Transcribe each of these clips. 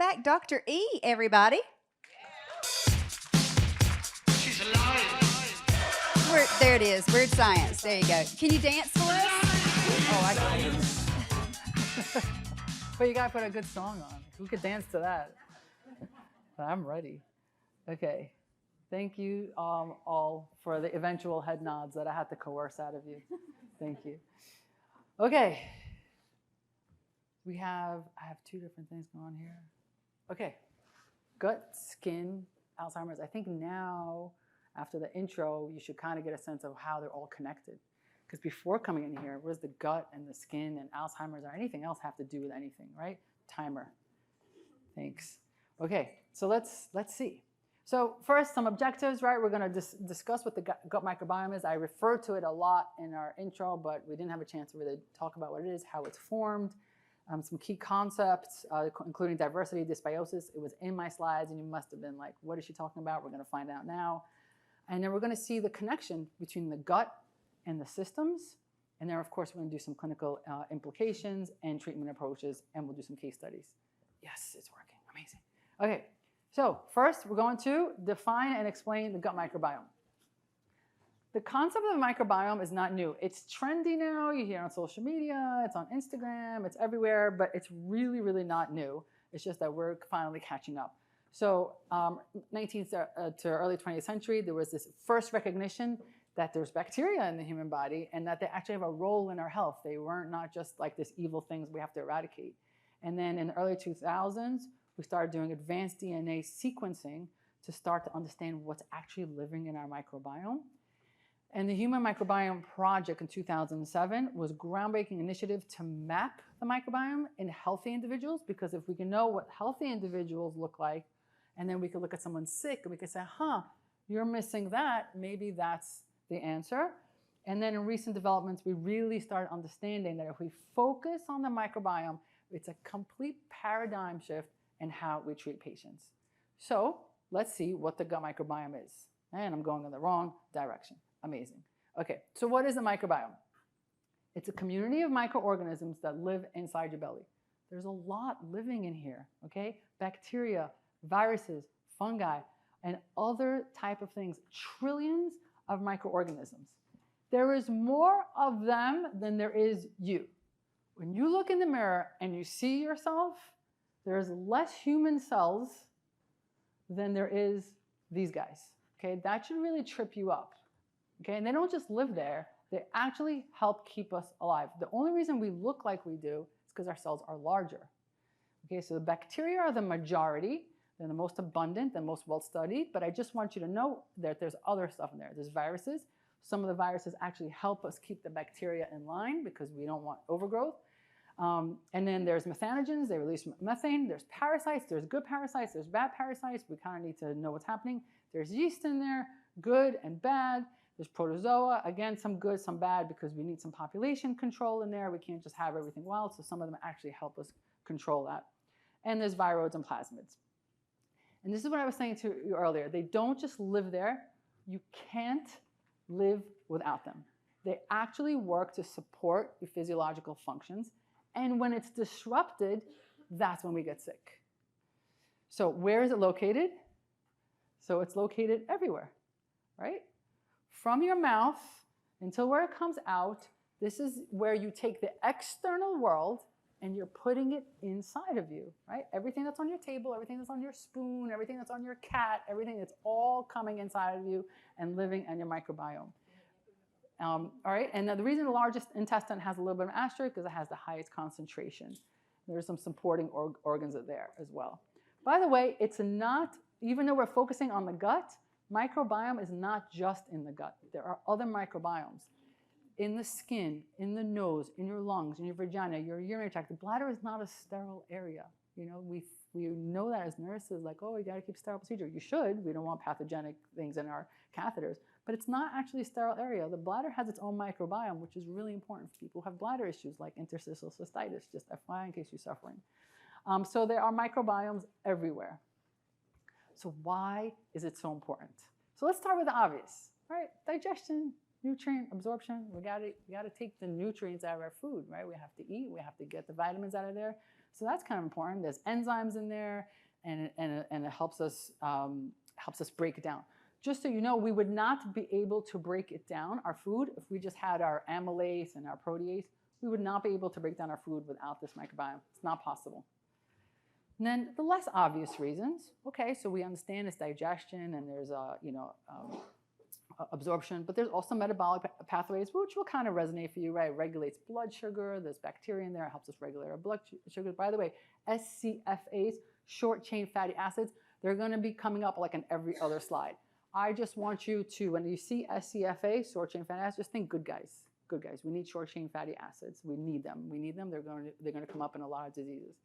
back Dr. E, everybody. She's alive. There it is. Weird science. There you go. Can you dance for us? Oh, I can. But you gotta put a good song on. Who could dance to that? I'm ready. Okay. Thank you all for the eventual head nods that I had to coerce out of you. Thank you. Okay. I have two different things going on here. Okay. Gut, skin, Alzheimer's. I think now, after the intro, you should kind of get a sense of how they're all connected. Because before coming in here, what does the gut and the skin and Alzheimer's or anything else have to do with anything, right? Timer. Thanks. Okay, so let's see. So first, some objectives, right? We're going to discuss what the gut microbiome is. I referred to it a lot in our intro, but we didn't have a chance to really talk about what it is, how it's formed, some key concepts, including diversity, dysbiosis. It was in my slides, and you must have been like, what is she talking about? We're going to find out now. And then we're going to see the connection between the gut and the systems. And then, of course, we're going to do some clinical implications and treatment approaches, and we'll do some case studies. Yes, it's working. Amazing. Okay, so first, we're going to define and explain the gut microbiome. The concept of the microbiome is not new. It's trendy now. You hear it on social media. It's on Instagram. It's everywhere. But it's really, really not new. It's just that we're finally catching up. So 19th to early 20th century, there was this first recognition that there's bacteria in the human body and that they actually have a role in our health. They weren't not just like this evil things we have to eradicate. And then in the early 2000s, we started doing advanced DNA sequencing to start to understand what's actually living in our microbiome. And the Human Microbiome Project in 2007 was a groundbreaking initiative to map the microbiome in healthy individuals, because if we can know what healthy individuals look like, and then we could look at someone sick and we could say, you're missing that, maybe that's the answer. And then in recent developments, we really started understanding that if we focus on the microbiome, it's a complete paradigm shift in how we treat patients. So let's see what the gut microbiome is. And I'm going in the wrong direction. Amazing. Okay, so what is the microbiome? It's a community of microorganisms that live inside your belly. There's a lot living in here, okay? Bacteria, viruses, fungi, and other type of things. Trillions of microorganisms. There is more of them than there is you. When you look in the mirror and you see yourself, there's less human cells than there is these guys. Okay, that should really trip you up. Okay, and they don't just live there, they actually help keep us alive. The only reason we look like we do is because our cells are larger. Okay, so the bacteria are the majority, they're the most abundant, the most well-studied, but I just want you to know that there's other stuff in there. There's viruses. Some of the viruses actually help us keep the bacteria in line because we don't want overgrowth. And then there's methanogens, they release methane. There's parasites, there's good parasites, there's bad parasites. We kind of need to know what's happening. There's yeast in there, good and bad. There's protozoa, again, some good, some bad, because we need some population control in there. We can't just have everything wild, so some of them actually help us control that. And there's viroids and plasmids. And this is what I was saying to you earlier. They don't just live there. You can't live without them. They actually work to support your physiological functions. And when it's disrupted, that's when we get sick. So where is it located? So it's located everywhere, right? From your mouth until where it comes out, this is where you take the external world and you're putting it inside of you, right? Everything that's on your table, everything that's on your spoon, everything that's on your cat, everything that's all coming inside of you and living in your microbiome. All right, and now the reason the largest intestine has a little bit of an asterisk is it has the highest concentration. There's some supporting organs there as well. By the way, it's not, even though we're focusing on the gut, microbiome is not just in the gut. There are other microbiomes in the skin, in the nose, in your lungs, in your vagina, your urinary tract. The bladder is not a sterile area. You know, we know that as nurses, like, oh, you got to keep sterile procedure. You should. We don't want pathogenic things in our catheters. But it's not actually a sterile area. The bladder has its own microbiome, which is really important for people who have bladder issues like interstitial cystitis, just FYI in case you're suffering. So there are microbiomes everywhere. So why is it so important? So let's start with the obvious, right? Digestion, nutrient absorption. We gotta take the nutrients out of our food, right? We have to eat, we have to get the vitamins out of there. So that's kind of important. There's enzymes in there, and it helps us break it down. Just so you know, we would not be able to break it down, our food, if we just had our amylase and our protease. We would not be able to break down our food without this microbiome. It's not possible. And then the less obvious reasons, okay, so we understand it's digestion and there's absorption, but there's also metabolic pathways, which will kind of resonate for you, right? It regulates blood sugar. There's bacteria in there. It helps us regulate our blood sugar. By the way, SCFAs, short chain fatty acids, they're going to be coming up like on every other slide. I just want you to, when you see SCFA, short chain fatty acids, just think good guys. Good guys. We need short chain fatty acids. We need them. We need them. They're going to come up in a lot of diseases.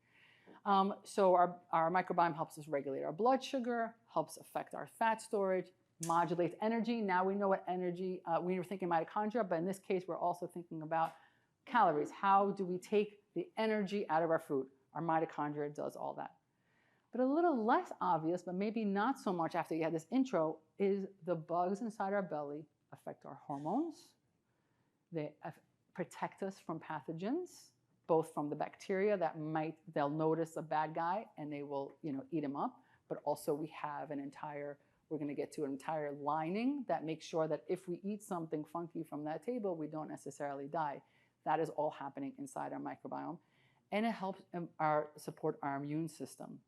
So our microbiome helps us regulate our blood sugar, helps affect our fat storage, modulates energy. Now we know what energy, we were thinking mitochondria, but in this case, we're also thinking about calories. How do we take the energy out of our food? Our mitochondria does all that. But a little less obvious, but maybe not so much after you had this intro, is the bugs inside our belly affect our hormones. They protect us from pathogens, both from the bacteria that they'll notice a bad guy and they will, eat him up. But also we have we're going to get to an entire lining that makes sure that if we eat something funky from that table, we don't necessarily die. That is all happening inside our microbiome. And it helps support our immune system.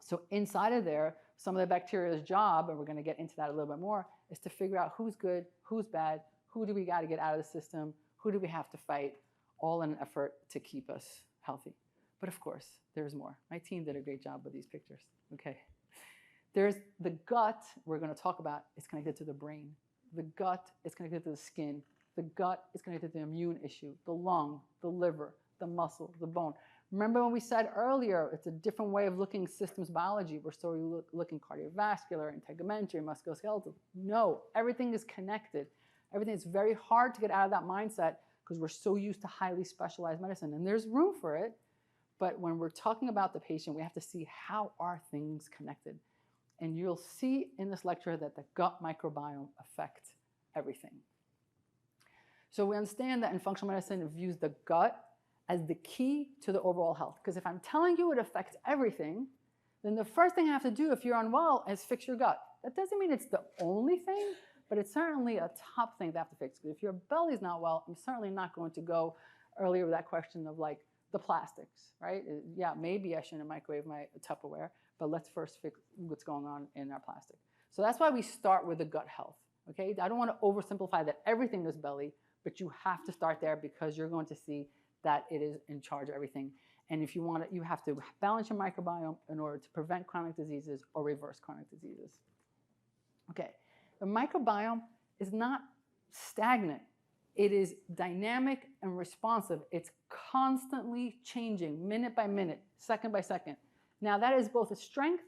So inside of there, some of the bacteria's job, and we're going to get into that a little bit more, is to figure out who's good, who's bad, who do we got to get out of the system, who do we have to fight, all in an effort to keep us healthy. But of course, there's more. My team did a great job with these pictures. Okay. There's the gut we're going to talk about is connected to the brain. The gut is connected to the skin. The gut is connected to the immune issue, the lung, the liver, the muscle, the bone. Remember when we said earlier, it's a different way of looking systems biology. We're still looking cardiovascular, integumentary, musculoskeletal. No, everything is connected. Everything is very hard to get out of that mindset because we're so used to highly specialized medicine. And there's room for it. But when we're talking about the patient, we have to see how are things connected. And you'll see in this lecture that the gut microbiome affects everything. So we understand that in functional medicine, it views the gut as the key to the overall health. Because if I'm telling you it affects everything, then the first thing I have to do if you're unwell is fix your gut. That doesn't mean it's the only thing, but it's certainly a top thing to have to fix. Because if your belly's not well, I'm certainly not going to go earlier with that question of like the plastics, right? Yeah, maybe I shouldn't microwave my Tupperware, but let's first fix what's going on in our plastic. So that's why we start with the gut health, okay? I don't want to oversimplify that everything is belly, but you have to start there because you're going to see that it is in charge of everything. And if you want it, you have to balance your microbiome in order to prevent chronic diseases or reverse chronic diseases. Okay, the microbiome is not stagnant. It is dynamic and responsive. It's constantly changing minute by minute, second by second. Now that is both a strength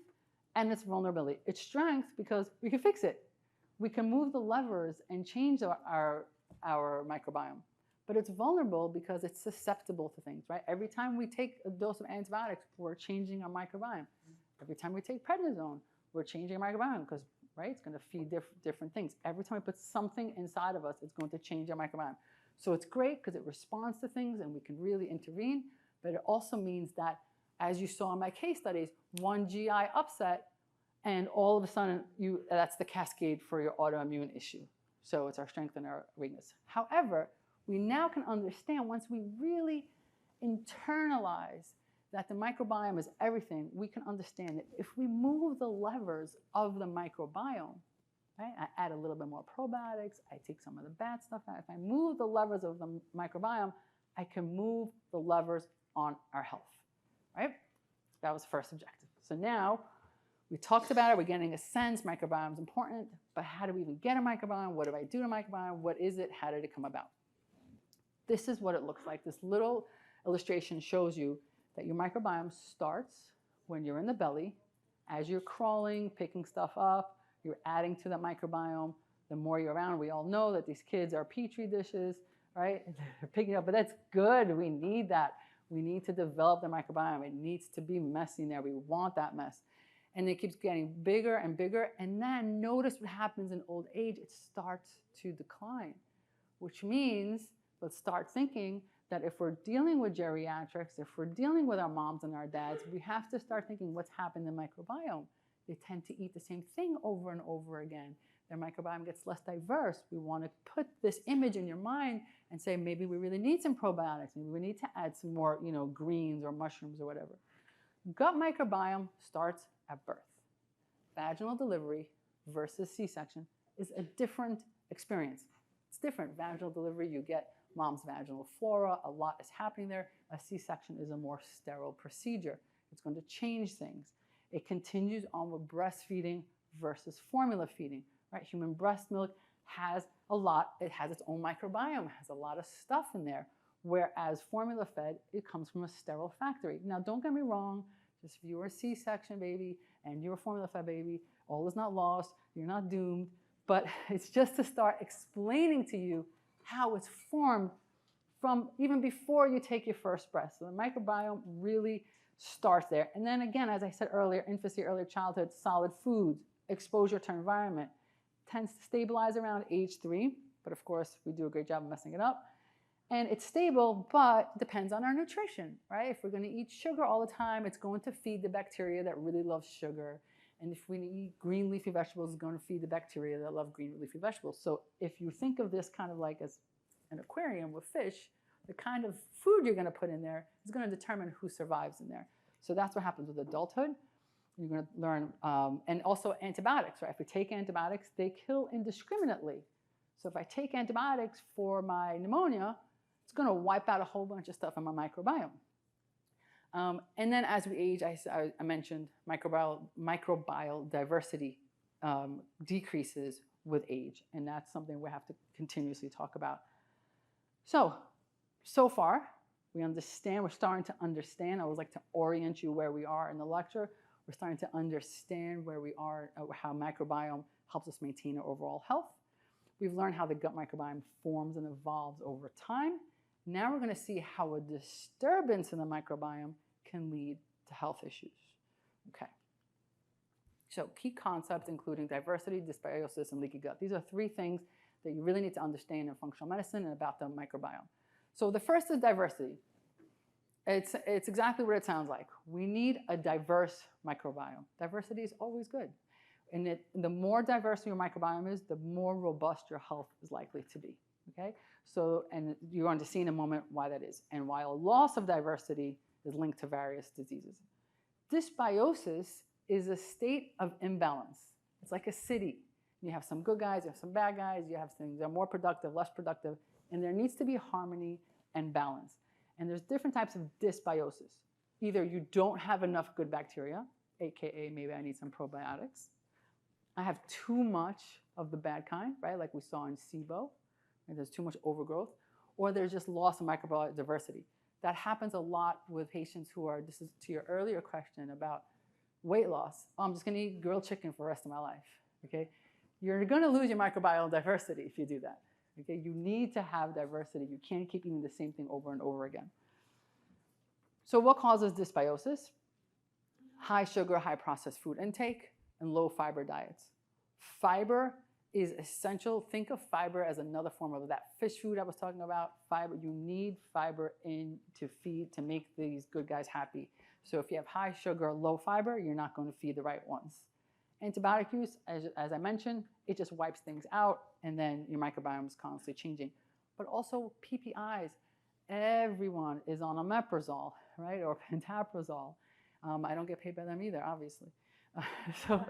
and its vulnerability. It's strength because we can fix it. We can move the levers and change our microbiome. But it's vulnerable because it's susceptible to things, right? Every time we take a dose of antibiotics, we're changing our microbiome. Every time we take prednisone, we're changing our microbiome because, right, it's going to feed different things. Every time we put something inside of us, it's going to change our microbiome. So it's great because it responds to things and we can really intervene, but it also means that, as you saw in my case studies, one GI upset and all of a sudden that's the cascade for your autoimmune issue. So it's our strength and our weakness. However, we now can understand, once we really internalize that the microbiome is everything, we can understand that if we move the levers of the microbiome, right? I add a little bit more probiotics, I take some of the bad stuff out. If I move the levers of the microbiome, I can move the levers on our health, right? That was the first objective. So now we talked about it, we're getting a sense, microbiome is important, but how do we even get a microbiome? What do I do to microbiome? What is it? How did it come about? This is what it looks like. This little illustration shows you that your microbiome starts when you're in the belly. As you're crawling, picking stuff up, you're adding to the microbiome. The more you're around, we all know that these kids are petri dishes, right? They're picking up, but that's good. We need that. We need to develop the microbiome. It needs to be messy in there. We want that mess. And it keeps getting bigger and bigger. And then notice what happens in old age. It starts to decline, which means let's start thinking that if we're dealing with geriatrics, if we're dealing with our moms and our dads, we have to start thinking what's happened in the microbiome. They tend to eat the same thing over and over again. Their microbiome gets less diverse. We want to put this image in your mind and say, maybe we really need some probiotics. Maybe we need to add some more, greens or mushrooms or whatever. Gut microbiome starts at birth. Vaginal delivery versus C-section is a different experience. It's different. Vaginal delivery, you get mom's vaginal flora. A lot is happening there. A C-section is a more sterile procedure. It's going to change things. It continues on with breastfeeding versus formula feeding. Right? Human breast milk has a lot. It has its own microbiome, has a lot of stuff in there. Whereas formula fed, it comes from a sterile factory. Now, don't get me wrong. Just if you were a C-section baby and you're a formula fed baby, all is not lost. You're not doomed. But it's just to start explaining to you how it's formed from even before you take your first breath. So the microbiome really starts there. And then again, as I said earlier, infancy, early childhood, solid foods, exposure to environment tends to stabilize around age 3. But of course, we do a great job of messing it up. And it's stable, but depends on our nutrition, right? If we're going to eat sugar all the time, it's going to feed the bacteria that really love sugar. And if we eat green leafy vegetables, it's going to feed the bacteria that love green leafy vegetables. So if you think of this kind of like as an aquarium with fish, the kind of food you're going to put in there is going to determine who survives in there. So that's what happens with adulthood. You're going to learn, and also antibiotics, right? If we take antibiotics, they kill indiscriminately. So if I take antibiotics for my pneumonia, it's going to wipe out a whole bunch of stuff in my microbiome. And then as we age, I mentioned microbial diversity decreases with age, and that's something we have to continuously talk about. So far, we understand, we're starting to understand. I would like to orient you where we are in the lecture. We're starting to understand where we are, how microbiome helps us maintain our overall health. We've learned how the gut microbiome forms and evolves over time. Now we're going to see how a disturbance in the microbiome can lead to health issues. Okay. So key concepts including diversity, dysbiosis, and leaky gut. These are 3 things that you really need to understand in functional medicine and about the microbiome. So the first is diversity. It's exactly what it sounds like. We need a diverse microbiome. Diversity is always good. And the more diverse your microbiome is, the more robust your health is likely to be. Okay? So, and you're going to see in a moment why that is. And why a loss of diversity is linked to various diseases. Dysbiosis is a state of imbalance. It's like a city. You have some good guys, you have some bad guys, you have things that are more productive, less productive, and there needs to be harmony and balance. And there's different types of dysbiosis. Either you don't have enough good bacteria, aka maybe I need some probiotics. I have too much of the bad kind, right? Like we saw in SIBO, and there's too much overgrowth, or there's just loss of microbial diversity. That happens a lot with patients who are, this is to your earlier question about weight loss. Oh, I'm just gonna eat grilled chicken for the rest of my life, okay? You're gonna lose your microbial diversity if you do that, okay? You need to have diversity. You can't keep eating the same thing over and over again. So what causes dysbiosis? High sugar, high processed food intake, and low fiber diets. Fiber is essential. Think of fiber as another form of that fish food I was talking about. Fiber, you need fiber in to feed, to make these good guys happy. So if you have high sugar, low fiber, you're not going to feed the right ones. Antibiotic use, as I mentioned, it just wipes things out, and then your microbiome is constantly changing. But also PPIs. Everyone is on omeprazole, right, or pantoprazole. I don't get paid by them either, obviously. So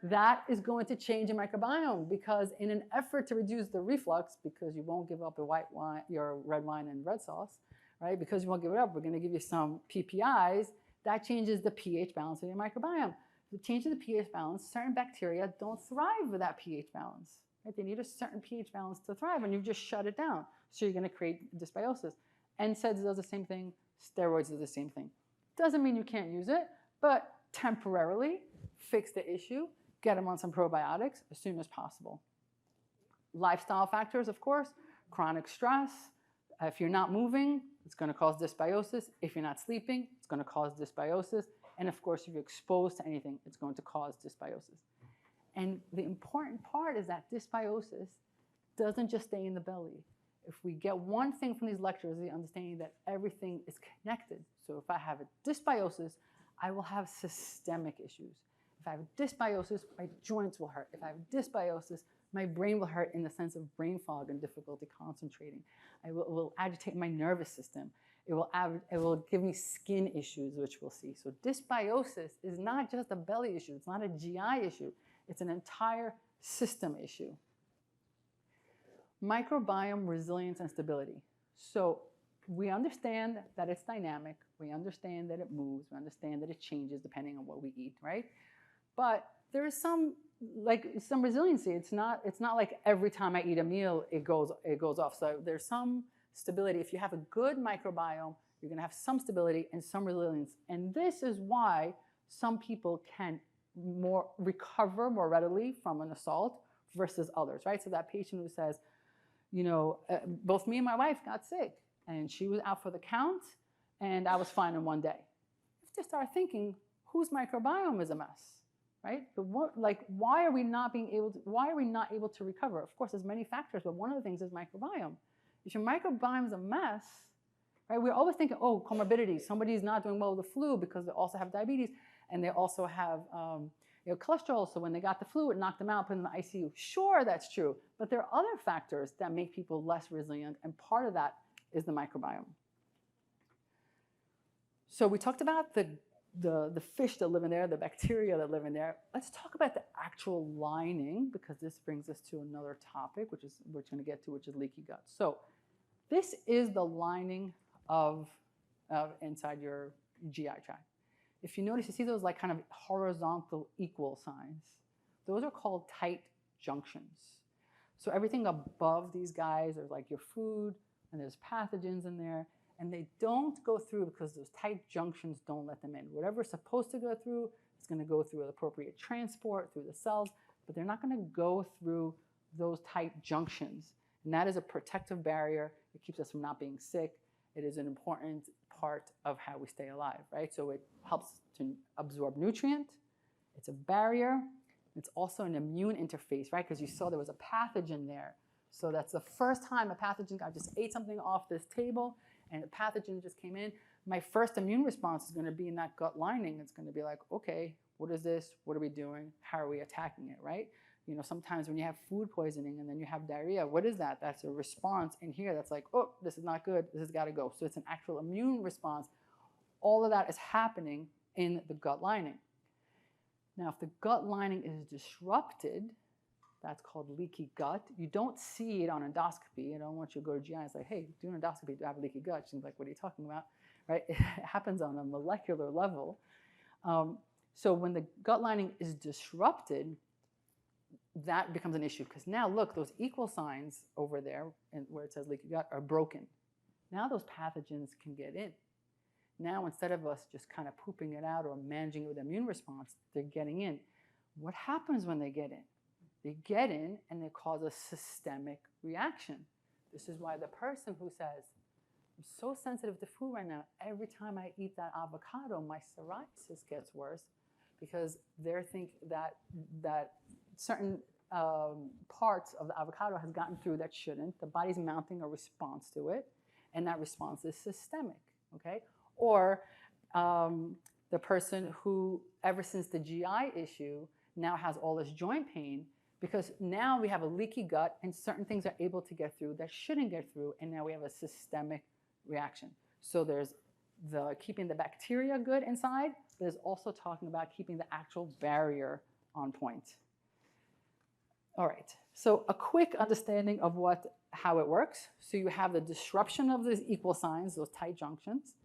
that is going to change your microbiome, because in an effort to reduce the reflux, because you won't give up the white wine, your red wine and red sauce, right? Because you won't give it up, we're going to give you some PPIs. That changes the pH balance of your microbiome. If it changes the pH balance, certain bacteria don't thrive with that pH balance. Right? They need a certain pH balance to thrive, and you've just shut it down. So you're going to create dysbiosis. NSAIDs does the same thing. Steroids do the same thing. Doesn't mean you can't use it, but temporarily fix the issue. Get them on some probiotics as soon as possible. Lifestyle factors, of course, chronic stress. If you're not moving, it's going to cause dysbiosis. If you're not sleeping, it's going to cause dysbiosis. And of course, if you're exposed to anything, it's going to cause dysbiosis. And the important part is that dysbiosis doesn't just stay in the belly. If we get one thing from these lectures, the understanding that everything is connected. So if I have a dysbiosis, I will have systemic issues. If I have a dysbiosis, my joints will hurt. If I have dysbiosis, my brain will hurt in the sense of brain fog and difficulty concentrating. It will agitate my nervous system. It will give me skin issues, which we'll see. So dysbiosis is not just a belly issue. It's not a GI issue. It's an entire system issue. Microbiome resilience and stability. So we understand that it's dynamic. We understand that it moves. We understand that it changes depending on what we eat, right? But there is some resiliency. It's not like every time I eat a meal, it goes off. So there's some stability. If you have a good microbiome, you're going to have some stability and some resilience. And this is why some people can recover more readily from an assault versus others, right? So that patient who says, both me and my wife got sick, and she was out for the count, and I was fine in one day. You have to start thinking, whose microbiome is a mess, right? Why are we not able to recover? Of course, there's many factors, but one of the things is microbiome. If your microbiome is a mess, right? We're always thinking, oh, comorbidities. Somebody's not doing well with the flu because they also have diabetes, and they also have cholesterol, so when they got the flu, it knocked them out, put them in the ICU. Sure, that's true, but there are other factors that make people less resilient, and part of that is the microbiome. So we talked about the fish that live in there, the bacteria that live in there. Let's talk about the actual lining, because this brings us to another topic, which we're going to get to, which is leaky gut. So this is the lining of inside your GI tract. If you notice, you see those like kind of horizontal equal signs. Those are called tight junctions. So everything above these guys are like your food, and there's pathogens in there, and they don't go through because those tight junctions don't let them in. Whatever's supposed to go through is going to go through appropriate transport through the cells, but they're not going to go through those tight junctions. And that is a protective barrier. It keeps us from not being sick. It is an important part of how we stay alive, right? So it helps to absorb nutrient. It's a barrier. It's also an immune interface, right? Because you saw there was a pathogen there. So that's the first time a pathogen, I just ate something off this table and a pathogen just came in. My first immune response is going to be in that gut lining. It's going to be like, okay, what is this? What are we doing? How are we attacking it, right? Sometimes when you have food poisoning and then you have diarrhea, what is that? That's a response in here that's like, oh, this is not good. This has got to go. So it's an actual immune response. All of that is happening in the gut lining. Now, if the gut lining is disrupted, that's called leaky gut. You don't see it on endoscopy. I don't want you to go to GI and say, hey, do an endoscopy, do I have leaky gut? She's like, what are you talking about? Right? It happens on a molecular level. So when the gut lining is disrupted, that becomes an issue, because now look, those equal signs over there and where it says leaky gut are broken. Now those pathogens can get in. Now instead of us just kind of pooping it out or managing it with immune response, they're getting in. What happens when they get in? They get in and they cause a systemic reaction. This is why the person who says, I'm so sensitive to food right now, every time I eat that avocado, my psoriasis gets worse, because they think that certain parts of the avocado has gotten through that shouldn't. The body's mounting a response to it, and that response is systemic, okay? Or the person who, ever since the GI issue, now has all this joint pain, because now we have a leaky gut and certain things are able to get through that shouldn't get through, and now we have a systemic reaction. So there's keeping the bacteria good inside, but there's also talking about keeping the actual barrier on point. All right, so a quick understanding of how it works. So you have the disruption of these equal signs, those tight junctions.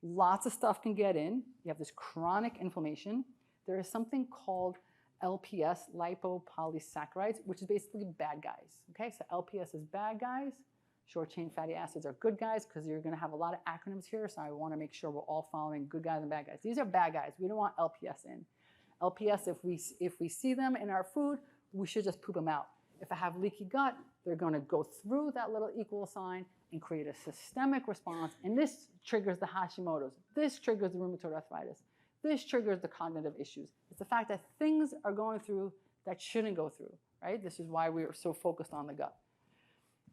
Lots of stuff can get in. You have this chronic inflammation. There is something called LPS, lipopolysaccharides, which is basically bad guys, okay? So LPS is bad guys. Short-chain fatty acids are good guys, because you're going to have a lot of acronyms here, so I want to make sure we're all following good guys and bad guys. These are bad guys. We don't want LPS in. LPS, if we see them in our food, we should just poop them out. If I have leaky gut, they're going to go through that little equal sign and create a systemic response, and this triggers the Hashimoto's. This triggers the rheumatoid arthritis. This triggers the cognitive issues. It's the fact that things are going through that shouldn't go through, right? This is why we are so focused on the gut.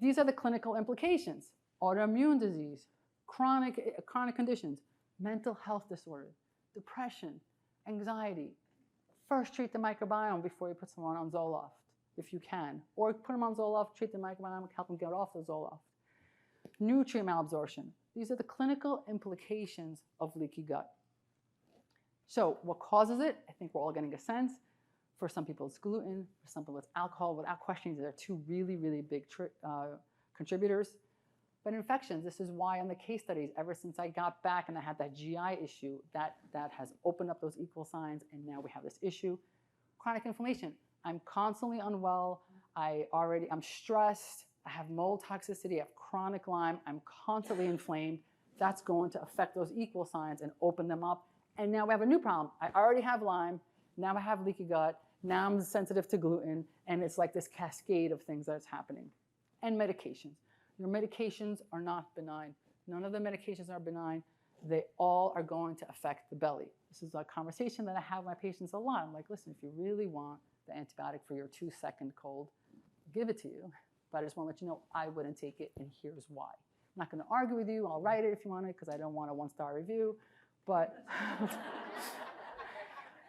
These are the clinical implications: autoimmune disease, chronic conditions, mental health disorder, depression, anxiety. First, treat the microbiome before you put someone on Zoloft, if you can. Or put them on Zoloft, treat the microbiome, help them get off the Zoloft. Nutrient malabsorption. These are the clinical implications of leaky gut. So what causes it? I think we're all getting a sense. For some people, it's gluten. For some people, it's alcohol. Without questioning, there are two really, really big contributors. But infections, this is why on the case studies, ever since I got back and I had that GI issue, that has opened up those equal signs, and now we have this issue. Chronic inflammation. I'm constantly unwell. I'm stressed. I have mold toxicity. I have chronic Lyme. I'm constantly inflamed. That's going to affect those equal signs and open them up. And now we have a new problem. I already have Lyme. Now I have leaky gut. Now I'm sensitive to gluten. And it's like this cascade of things that's happening. And medications. Your medications are not benign. None of the medications are benign. They all are going to affect the belly. This is a conversation that I have with my patients a lot. I'm like, listen, if you really want the antibiotic for your 2-second cold, I'll give it to you. But I just want to let you know I wouldn't take it, and here's why. I'm not going to argue with you. I'll write it if you want it, because I don't want a 1-star review. But,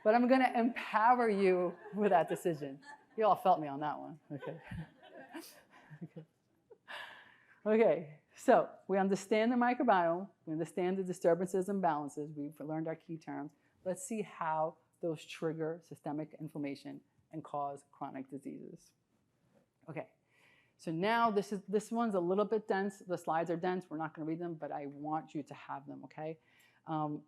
but I'm going to empower you with that decision. You all felt me on that one. Okay. Okay. Okay, so we understand the microbiome, we understand the disturbances and balances, we've learned our key terms. Let's see how those trigger systemic inflammation and cause chronic diseases. Okay, so now this one's a little bit dense. The slides are dense, we're not gonna read them, but I want you to have them, okay?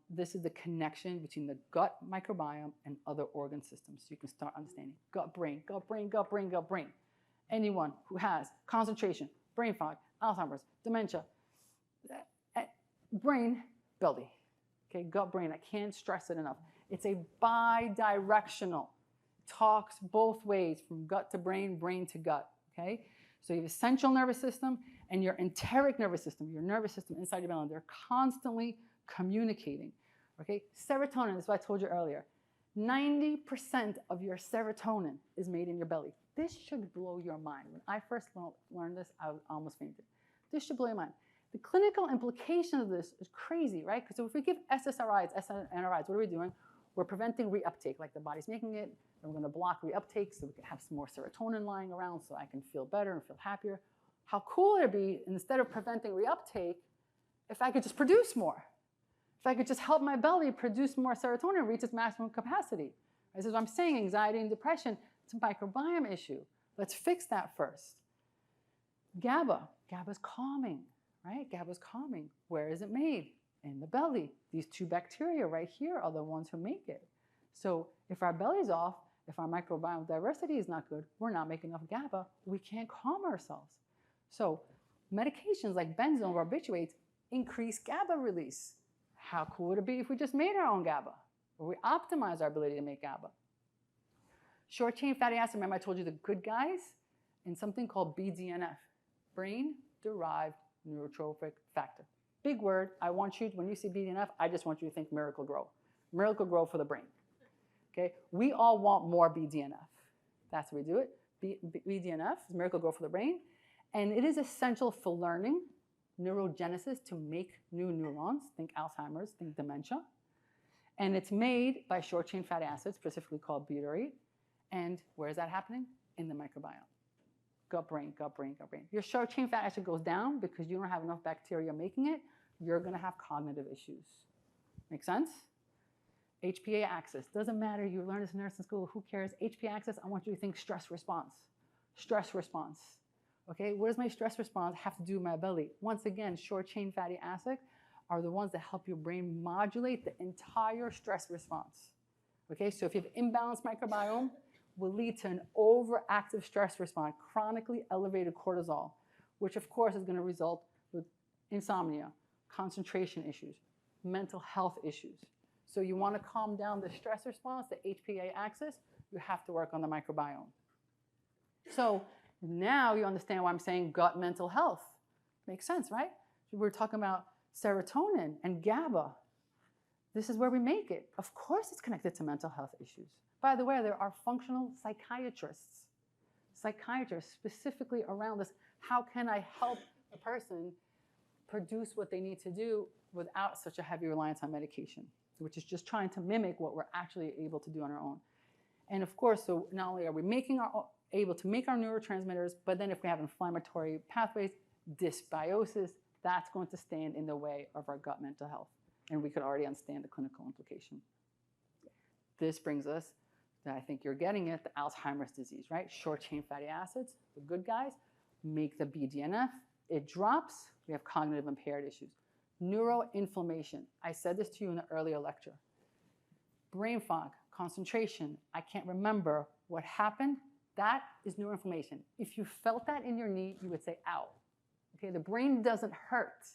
This is the connection between the gut microbiome and other organ systems, so you can start understanding gut, brain, gut, brain, gut, brain, gut, brain. Anyone who has concentration, brain fog, Alzheimer's, dementia, brain, belly. Okay, gut, brain. I can't stress it enough. It's a bi-directional. Talks both ways, from gut to brain, brain to gut. Okay, so you have a central nervous system and your enteric nervous system, your nervous system inside your belly. They're constantly communicating. Okay, serotonin. This is what I told you earlier. 90% of your serotonin is made in your belly. This should blow your mind. When I first learned this, I almost fainted. This should blow your mind. The clinical implication of this is crazy, right? Because if we give SSRIs, SNRIs, what are we doing? We're preventing reuptake, like the body's making it, and we're going to block reuptake so we can have some more serotonin lying around so I can feel better and feel happier. How cool would it be, instead of preventing reuptake, if I could just produce more? If I could just help my belly produce more serotonin and reach its maximum capacity. This is what I'm saying, anxiety and depression. It's a microbiome issue. Let's fix that first. GABA. GABA is calming, right? GABA is calming. Where is it made? In the belly. These two bacteria right here are the ones who make it. So if our belly's off, if our microbiome diversity is not good, we're not making enough GABA, we can't calm ourselves. So medications like benzone or barbiturates increase GABA release. How cool would it be if we just made our own GABA, or we optimize our ability to make GABA? Short-chain fatty acid, remember I told you the good guys, and something called BDNF, brain-derived neurotrophic factor. Big word. I want you, when you see BDNF, I just want you to think Miracle Grow. Miracle-Gro for the brain. Okay? We all want more BDNF. That's how we do it. BDNF is Miracle-Gro for the brain, and it is essential for learning, neurogenesis, to make new neurons. Think Alzheimer's, think dementia. And it's made by short-chain fatty acids, specifically called butyrate. And where is that happening? In the microbiome. Gut, brain, gut, brain, gut, brain. Your short-chain fatty acid goes down because you don't have enough bacteria making it. You're going to have cognitive issues. Make sense? HPA axis. Doesn't matter. You learned this in nursing school. Who cares? HPA axis, I want you to think stress response. Stress response. Okay, what does my stress response have to do with my belly? Once again, short-chain fatty acids are the ones that help your brain modulate the entire stress response. Okay, so if you have imbalanced microbiome, will lead to an overactive stress response, chronically elevated cortisol, which of course is going to result with insomnia, concentration issues, mental health issues. So you want to calm down the stress response, the HPA axis, you have to work on the microbiome. So now you understand why I'm saying gut mental health. Makes sense, right? We're talking about serotonin and GABA. This is where we make it. Of course it's connected to mental health issues. By the way, there are functional psychiatrists specifically around this How can I help a person produce what they need to do without such a heavy reliance on medication, which is just trying to mimic what we're actually able to do on our own. And of course, so not only are we able to make our neurotransmitters, but then if we have inflammatory pathways, dysbiosis, that's going to stand in the way of our gut mental health. And we could already understand the clinical implication. This brings us, I think you're getting it, the Alzheimer's disease, right? Short chain fatty acids, the good guys, make the BDNF, it drops, we have cognitive impaired issues. Neuroinflammation, I said this to you in an earlier lecture. Brain fog, concentration, I can't remember what happened, that is neuroinflammation. If you felt that in your knee, you would say, ow. Okay, the brain doesn't hurt.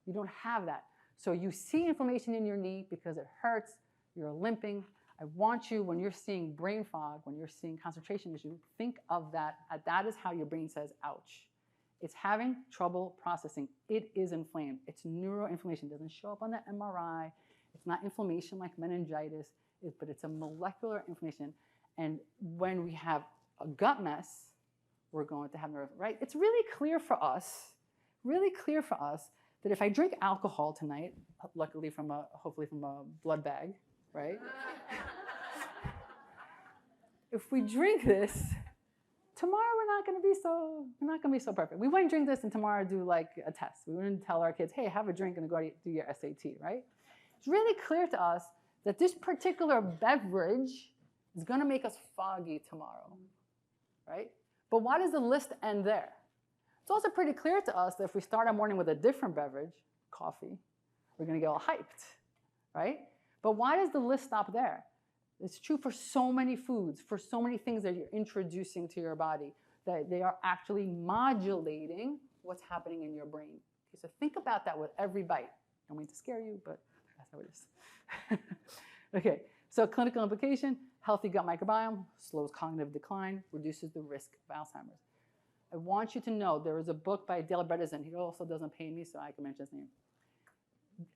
You don't have that. So you see inflammation in your knee because it hurts, you're limping. I want you, when you're seeing brain fog, when you're seeing concentration issues, think of that. That is how your brain says, ouch. It's having trouble processing. It is inflamed. It's neuroinflammation. It doesn't show up on the MRI. It's not inflammation like meningitis, but it's a molecular inflammation. And when we have a gut mess, we're going to have nerve, right? It's really clear for us, that if I drink alcohol tonight, luckily hopefully from a blood bag, right? If we drink this, tomorrow we're not going to be so perfect. We wouldn't drink this and tomorrow do like a test. We wouldn't tell our kids, hey, have a drink and go do your SAT, right? It's really clear to us that this particular beverage is going to make us foggy tomorrow, right? But why does the list end there? It's also pretty clear to us that if we start our morning with a different beverage, coffee, we're going to get all hyped, right? But why does the list stop there? It's true for so many foods, for so many things that you're introducing to your body, that they are actually modulating what's happening in your brain. Okay, so think about that with every bite. I don't mean to scare you, but that's how it is. Okay, so clinical implication, healthy gut microbiome slows cognitive decline, reduces the risk of Alzheimer's. I want you to know there is a book by Dale Bredesen. He also doesn't pay me, so I can mention his name.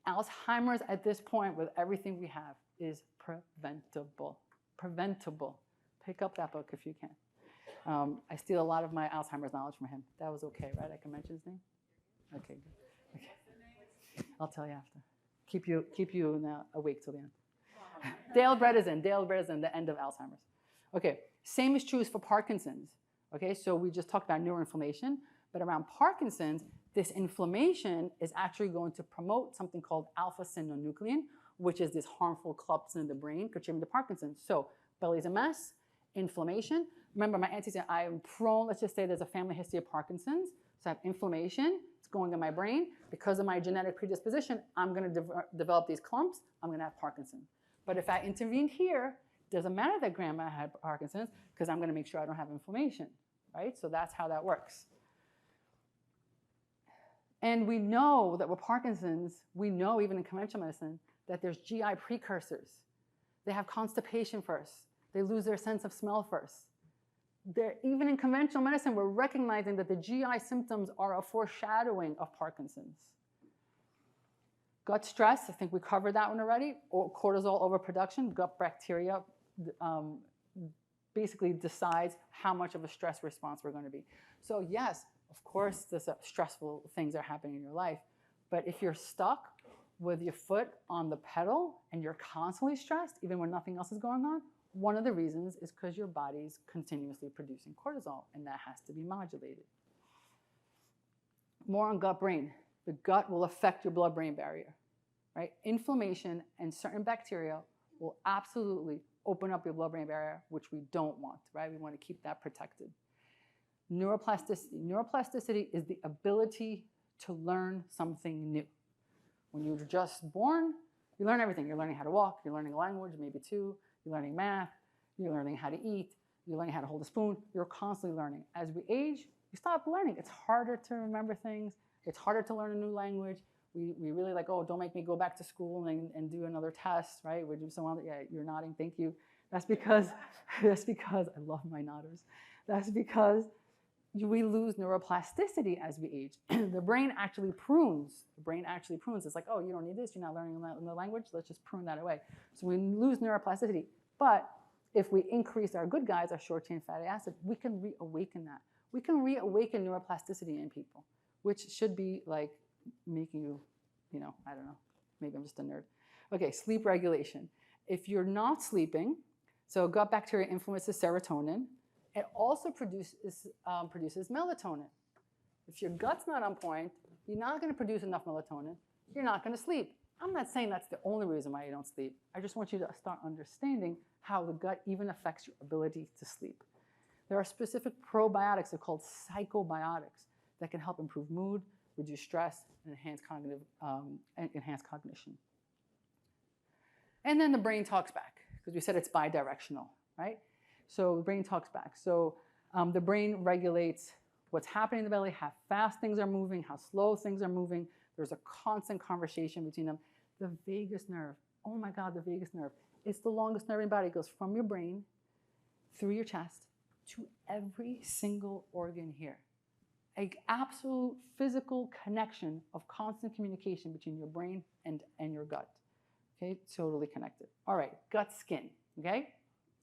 Alzheimer's at this point, with everything we have, is preventable. Preventable. Pick up that book if you can. I steal a lot of my Alzheimer's knowledge from him. That was okay, right? I can mention his name? Okay, good. Okay. I'll tell you after. Keep you now awake till the end. Dale Bredesen, the end of Alzheimer's. Okay, same is true as for Parkinson's. Okay, so we just talked about neuroinflammation, but around Parkinson's, this inflammation is actually going to promote something called alpha-synuclein, which is this harmful clumps in the brain contributing to Parkinson's. So belly's a mess, inflammation. Remember, my auntie said I am prone, let's just say there's a family history of Parkinson's. So I have inflammation, it's going in my brain. Because of my genetic predisposition, I'm going to develop these clumps, I'm going to have Parkinson's. But if I intervened here, it doesn't matter that grandma had Parkinson's because I'm going to make sure I don't have inflammation, right? So that's how that works. And we know that with Parkinson's, we know even in conventional medicine that there's GI precursors. They have constipation first. They lose their sense of smell first. Even in conventional medicine, we're recognizing that the GI symptoms are a foreshadowing of Parkinson's. Gut stress, I think we covered that one already, or cortisol overproduction. Gut bacteria basically decides how much of a stress response we're going to be. So yes, of course, there's stressful things are happening in your life, but if you're stuck with your foot on the pedal and you're constantly stressed, even when nothing else is going on, one of the reasons is because your body's continuously producing cortisol, and that has to be modulated. More on gut-brain. The gut will affect your blood-brain barrier, right? Inflammation and certain bacteria will absolutely open up your blood-brain barrier, which we don't want, right? We want to keep that protected. Neuroplasticity. Neuroplasticity is the ability to learn something new. When you're just born, you learn everything. You're learning how to walk, you're learning a language, maybe two, you're learning math, you're learning how to eat, you're learning how to hold a spoon. You're constantly learning. As we age, you stop learning. It's harder to remember things. It's harder to learn a new language. We really like, oh, don't make me go back to school and do another test, right? We do someone, yeah, you're nodding, thank you. That's because I love my nodders. That's because we lose neuroplasticity as we age. The brain actually prunes. It's like, oh, you don't need this. You're not learning the language. Let's just prune that away. So we lose neuroplasticity. But if we increase our good guys, our short-chain fatty acid, we can reawaken that. we can reawaken neuroplasticity in people, which should be like making you, I don't know, maybe I'm just a nerd. Okay, sleep regulation. If you're not sleeping, so gut bacteria influences serotonin. It also produces melatonin. If your gut's not on point, you're not going to produce enough melatonin. You're not going to sleep. I'm not saying that's the only reason why you don't sleep. I just want you to start understanding how the gut even affects your ability to sleep. There are specific probiotics, they're called psychobiotics, that can help improve mood, reduce stress, and enhance cognition. And then the brain talks back, because we said it's bidirectional, right? So the brain talks back. So the brain regulates what's happening in the belly, how fast things are moving, how slow things are moving. There's a constant conversation between them. The vagus nerve, oh my God, the vagus nerve. It's the longest nerve in your body. It goes from your brain, through your chest, to every single organ here. An absolute physical connection of constant communication between your brain and your gut. Okay, totally connected. All right, gut skin, okay?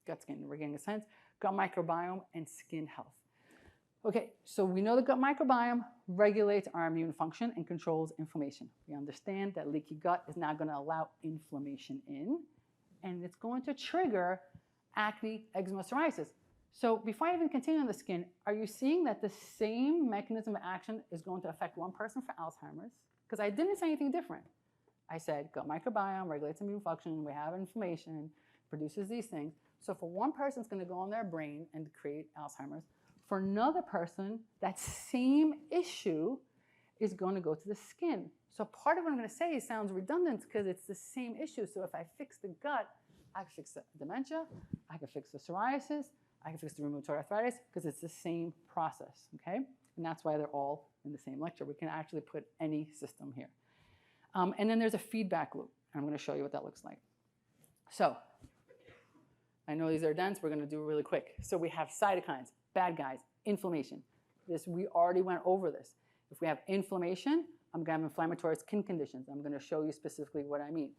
Gut skin, we're getting a sense. Gut microbiome and skin health. Okay, so we know the gut microbiome regulates our immune function and controls inflammation. We understand that leaky gut is now going to allow inflammation in, and it's going to trigger acne, eczema, psoriasis. So before I even continue on the skin, are you seeing that the same mechanism of action is going to affect one person for Alzheimer's? Because I didn't say anything different. I said gut microbiome regulates immune function, we have inflammation, produces these things. So for one person, it's going to go on their brain and create Alzheimer's. For another person, that same issue is going to go to the skin. So part of what I'm going to say sounds redundant because it's the same issue. So if I fix the gut, I can fix the dementia, I can fix the psoriasis, I can fix the rheumatoid arthritis because it's the same process, okay? And that's why they're all in the same lecture. We can actually put any system here. And then there's a feedback loop. I'm going to show you what that looks like. So I know these are dense. We're going to do it really quick. So we have cytokines, bad guys, inflammation. We already went over this. If we have inflammation, I'm going to have inflammatory skin conditions. I'm going to show you specifically what I mean.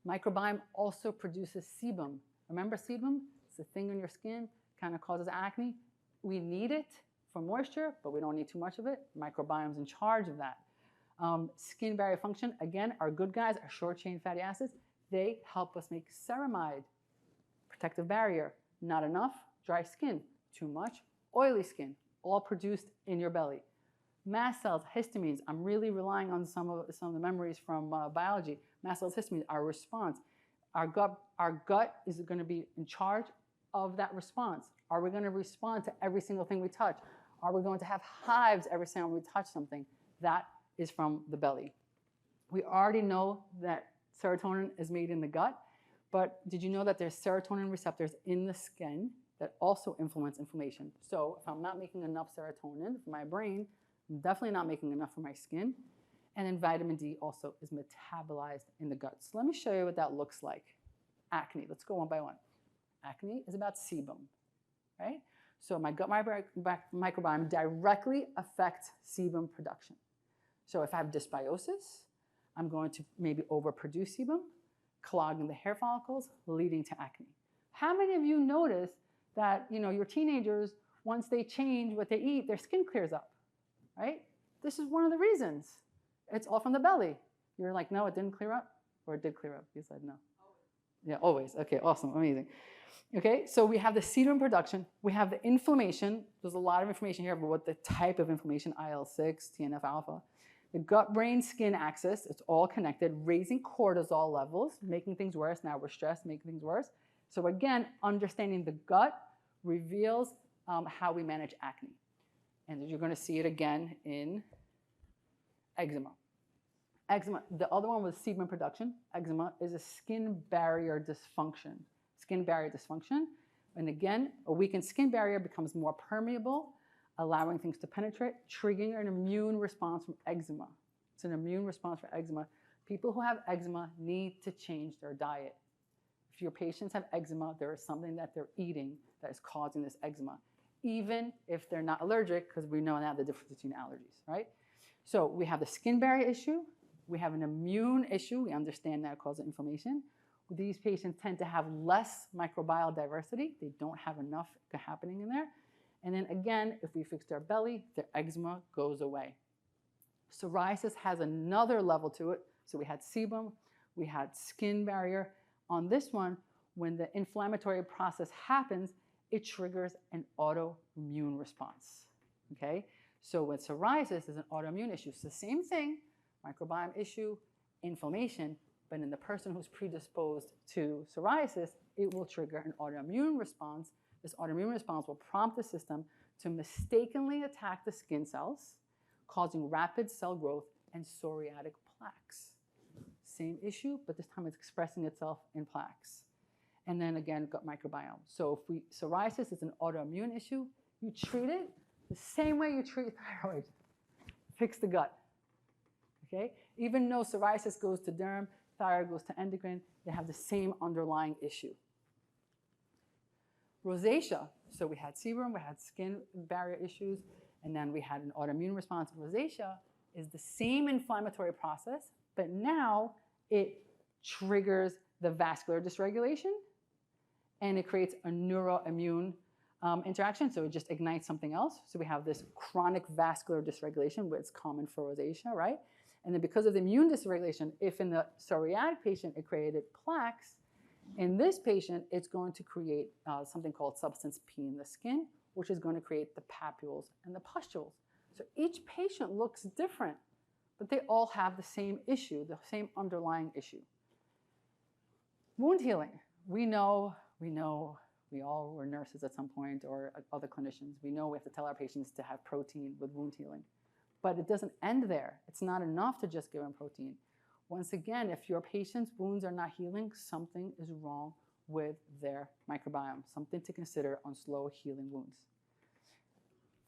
Microbiome also produces sebum. Remember sebum? It's the thing on your skin, kind of causes acne. We need it for moisture, but we don't need too much of it. Microbiome's in charge of that. Skin barrier function, again, our good guys are short-chain fatty acids. They help us make ceramide, protective barrier. Not enough, dry skin. Too much, oily skin, all produced in your belly. Mast cells, histamines, I'm really relying on some of the memories from biology. Mast cells, histamines, our response. Our gut is going to be in charge of that response. Are we going to respond to every single thing we touch? Are we going to have hives every time we touch something? That is from the belly. We already know that serotonin is made in the gut, but did you know that there's serotonin receptors in the skin that also influence inflammation? So if I'm not making enough serotonin for my brain, I'm definitely not making enough for my skin. And then vitamin D also is metabolized in the gut. So let me show you what that looks like. Acne, let's go one by one. Acne is about sebum, right? So my gut microbiome directly affects sebum production. So if I have dysbiosis, I'm going to maybe overproduce sebum, clogging the hair follicles, leading to acne. How many of you notice that your teenagers, once they change what they eat, their skin clears up, right? This is one of the reasons. It's all from the belly. You're like, no, it didn't clear up? Or it did clear up? You said no. Yeah, always. Okay, awesome, amazing. Okay, so we have the sebum production. We have the inflammation. There's a lot of information here about what the type of inflammation, IL-6, TNF-alpha. The gut-brain-skin axis, it's all connected, raising cortisol levels, making things worse. Now we're stressed, making things worse. So again, understanding the gut reveals how we manage acne. And you're going to see it again in eczema. Eczema, the other one was sebum production. Eczema is a skin barrier dysfunction. Skin barrier dysfunction. And again, a weakened skin barrier becomes more permeable, allowing things to penetrate, triggering an immune response from eczema. It's an immune response for eczema. People who have eczema need to change their diet. If your patients have eczema, there is something that they're eating that is causing this eczema, even if they're not allergic, because we know now the difference between allergies, right? So we have the skin barrier issue. We have an immune issue. We understand that it causes inflammation. These patients tend to have less microbial diversity. They don't have enough happening in there. And then again, if we fix their belly, their eczema goes away. Psoriasis has another level to it. So we had sebum, we had skin barrier. On this one, when the inflammatory process happens, it triggers an autoimmune response, okay? So with psoriasis is an autoimmune issue. It's the same thing, microbiome issue, inflammation, but in the person who's predisposed to psoriasis, it will trigger an autoimmune response. This autoimmune response will prompt the system to mistakenly attack the skin cells, causing rapid cell growth and psoriatic plaques. Same issue, but this time it's expressing itself in plaques. And then again, gut microbiome. So if psoriasis is an autoimmune issue, you treat it the same way you treat thyroid. Fix the gut, okay? Even though psoriasis goes to derm, thyroid goes to endocrine, they have the same underlying issue. Rosacea, so we had sebum, we had skin barrier issues, and then we had an autoimmune response. Rosacea is the same inflammatory process, but now it triggers the vascular dysregulation, and it creates a neuroimmune interaction, so it just ignites something else. So we have this chronic vascular dysregulation, which is common for rosacea, right? And then because of the immune dysregulation, if in the psoriatic patient it created plaques, in this patient it's going to create something called substance P in the skin, which is going to create the papules and the pustules. So each patient looks different, but they all have the same issue, the same underlying issue. Wound healing. We all were nurses at some point or other clinicians. We know we have to tell our patients to have protein with wound healing. But it doesn't end there. It's not enough to just give them protein. Once again, if your patient's wounds are not healing, something is wrong with their microbiome, something to consider on slow healing wounds.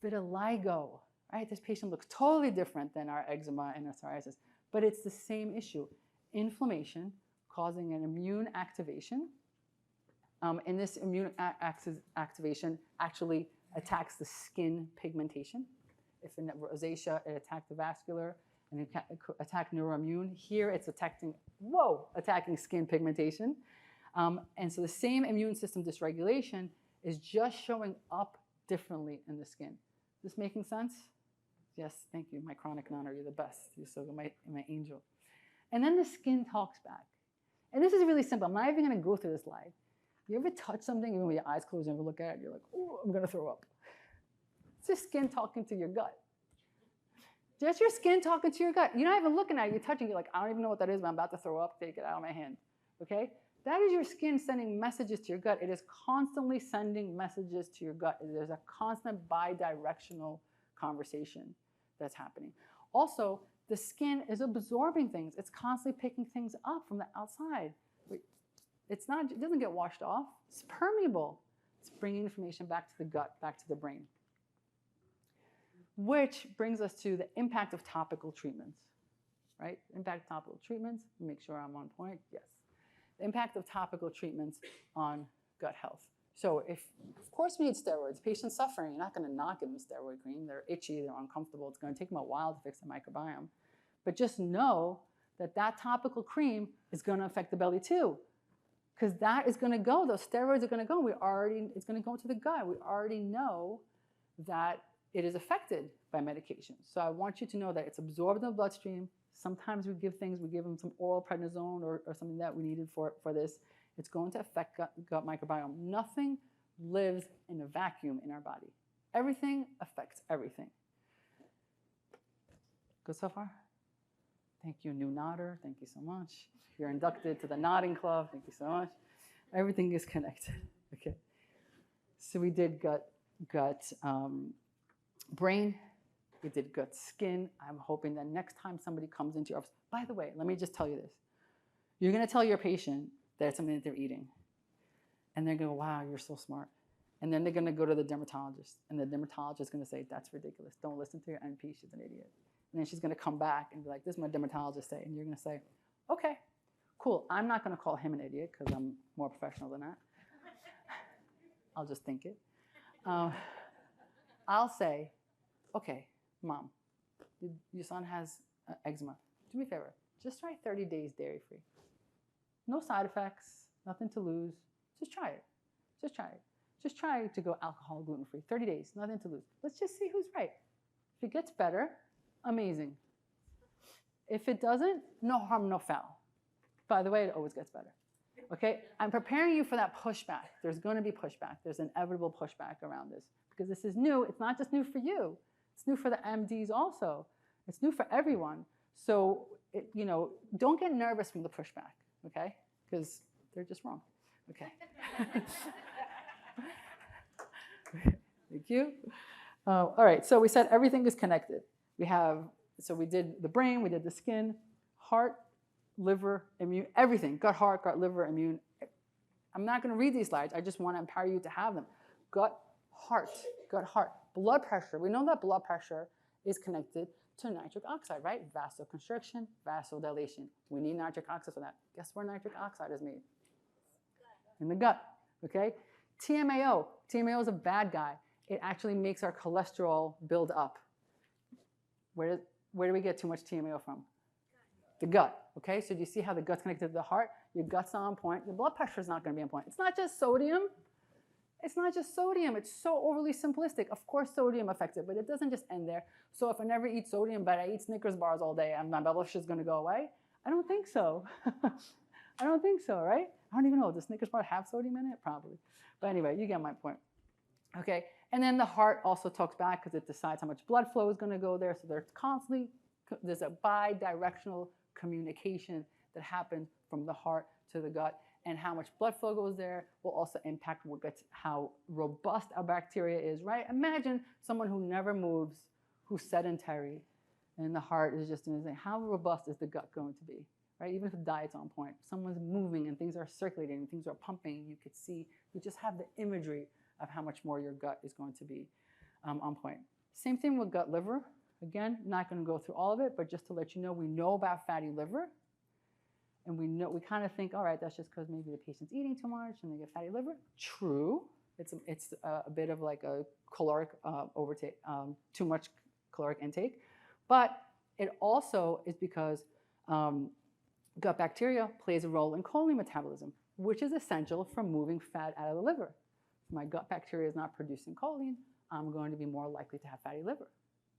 Vitiligo, right? This patient looks totally different than our eczema and our psoriasis, but it's the same issue. Inflammation causing an immune activation. And this immune activation actually attacks the skin pigmentation. If in rosacea, it attacked the vascular and it attacked neuroimmune. Here it's attacking skin pigmentation. And so the same immune system dysregulation is just showing up differently in the skin. This making sense? Yes, thank you. My chronic nana, you're the best. You're so my angel. And then the skin talks back. And this is really simple. I'm not even going to go through this slide. You ever touch something, even with your eyes closed, and ever look at it, you're like, oh, I'm going to throw up. It's your skin talking to your gut. Just your skin talking to your gut. You're not even looking at it. You're touching it. You're like, I don't even know what that is, but I'm about to throw up. Take it out of my hand. Okay? That is your skin sending messages to your gut. It is constantly sending messages to your gut. There's a constant bi-directional conversation that's happening. Also, the skin is absorbing things. It's constantly picking things up from the outside. It doesn't get washed off. It's permeable. It's bringing information back to the gut, back to the brain. Which brings us to the impact of topical treatments, right? Impact of topical treatments, make sure I'm on point, yes. The impact of topical treatments on gut health. So of course we need steroids. Patients suffering, you're not gonna not give them steroid cream. They're itchy, they're uncomfortable. It's gonna take them a while to fix the microbiome. But just know that that topical cream is gonna affect the belly too. Because that is gonna go, those steroids are gonna go. It's gonna go into the gut. We already know that it is affected by medication. So I want you to know that it's absorbed in the bloodstream. Sometimes we give them some oral prednisone or something that we needed for this. It's going to affect gut microbiome. Nothing lives in a vacuum in our body. Everything affects everything. Good so far? Thank you, new nodder. Thank you so much. You're inducted to the nodding club. Thank you so much. Everything is connected. Okay. So we did gut, brain. We did gut, skin. I'm hoping that next time somebody comes into your office, by the way, let me just tell you this. You're going to tell your patient that it's something that they're eating. And they're going to go, wow, you're so smart. And then they're going to go to the dermatologist. And the dermatologist is going to say, that's ridiculous. Don't listen to your NP. She's an idiot. And then she's going to come back and be like, this is what my dermatologist say. And you're going to say, okay, cool. I'm not going to call him an idiot because I'm more professional than that. I'll just think it. I'll say, okay, Mom, your son has eczema. Do me a favor. Just try 30 days dairy-free. No side effects, nothing to lose. Just try it. Just try it. Just try to go alcohol, gluten-free, 30 days, nothing to lose. Let's just see who's right. If it gets better, amazing. If it doesn't, no harm, no foul. By the way, it always gets better. Okay, I'm preparing you for that pushback. There's going to be pushback. There's inevitable pushback around this because this is new. It's not just new for you. It's new for the MDs also. It's new for everyone. So, don't get nervous from the pushback, okay? Because they're just wrong. Okay. Thank you. All right, so we said everything is connected. So we did the brain, we did the skin, heart, liver, immune, everything. Gut, heart, gut, liver, immune. I'm not going to read these slides. I just want to empower you to have them. Gut, heart, blood pressure. We know that blood pressure is connected to nitric oxide, right? Vasoconstriction, vasodilation. We need nitric oxide for that. Guess where nitric oxide is made? In the gut, okay? TMAO. TMAO is a bad guy. It actually makes our cholesterol build up. Where do we get too much TMAO from? The gut, okay? So do you see how the gut's connected to the heart? Your gut's not on point. Your blood pressure is not going to be on point. It's not just sodium. It's not just sodium. It's so overly simplistic. Of course, sodium affects it, but it doesn't just end there. So if I never eat sodium, but I eat Snickers bars all day, and my blood pressure is going to go away? I don't think so. I don't think so, right? I don't even know. Does Snickers bar have sodium in it? Probably. But anyway, you get my point. Okay, and then the heart also talks back because it decides how much blood flow is going to go there. So there's a bi-directional communication that happens from the heart to the gut, and how much blood flow goes there will also impact how robust our bacteria is, right? Imagine someone who never moves, who's sedentary, and the heart is just doing the thing. How robust is the gut going to be, right? Even if the diet's on point. If someone's moving and things are circulating and things are pumping, you could see, you just have the imagery of how much more your gut is going to be on point. Same thing with gut liver. Again, not going to go through all of it, but just to let you know, we know about fatty liver. And we kind of think, all right, that's just because maybe the patient's eating too much and they get fatty liver. True. It's a bit of like a caloric too much caloric intake. But it also is because gut bacteria plays a role in choline metabolism, which is essential for moving fat out of the liver. If my gut bacteria is not producing choline, I'm going to be more likely to have fatty liver.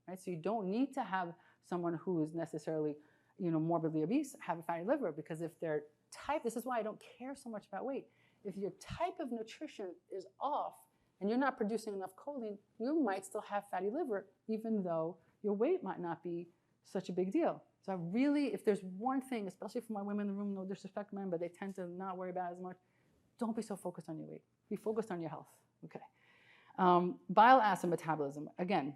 Right? So you don't need to have someone who is necessarily morbidly obese have a fatty liver, because if their type, this is why I don't care so much about weight. If your type of nutrition is off and you're not producing enough choline, you might still have fatty liver, even though your weight might not be such a big deal. So if there's one thing, especially for my women in the room, no disrespect to men, but they tend to not worry about it as much, don't be so focused on your weight. Be focused on your health, okay? Bile acid metabolism, again,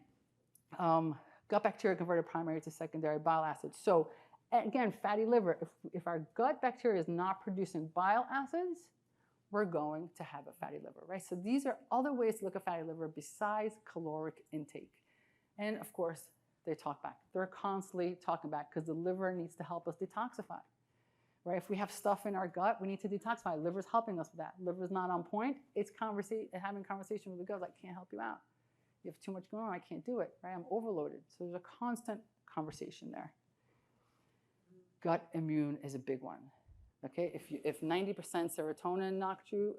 gut bacteria converted primary to secondary bile acids. So again, fatty liver, if our gut bacteria is not producing bile acids, we're going to have a fatty liver, right? So these are other ways to look at fatty liver besides caloric intake. And of course, they talk back. They're constantly talking back because the liver needs to help us detoxify, right? If we have stuff in our gut, we need to detoxify. Liver's helping us with that. Liver's not on point. It's having conversation with the gut, like, can't help you out. You have too much going on, I can't do it, right? I'm overloaded. So there's a constant conversation there. Gut immune is a big one, okay? If 90% serotonin knocked you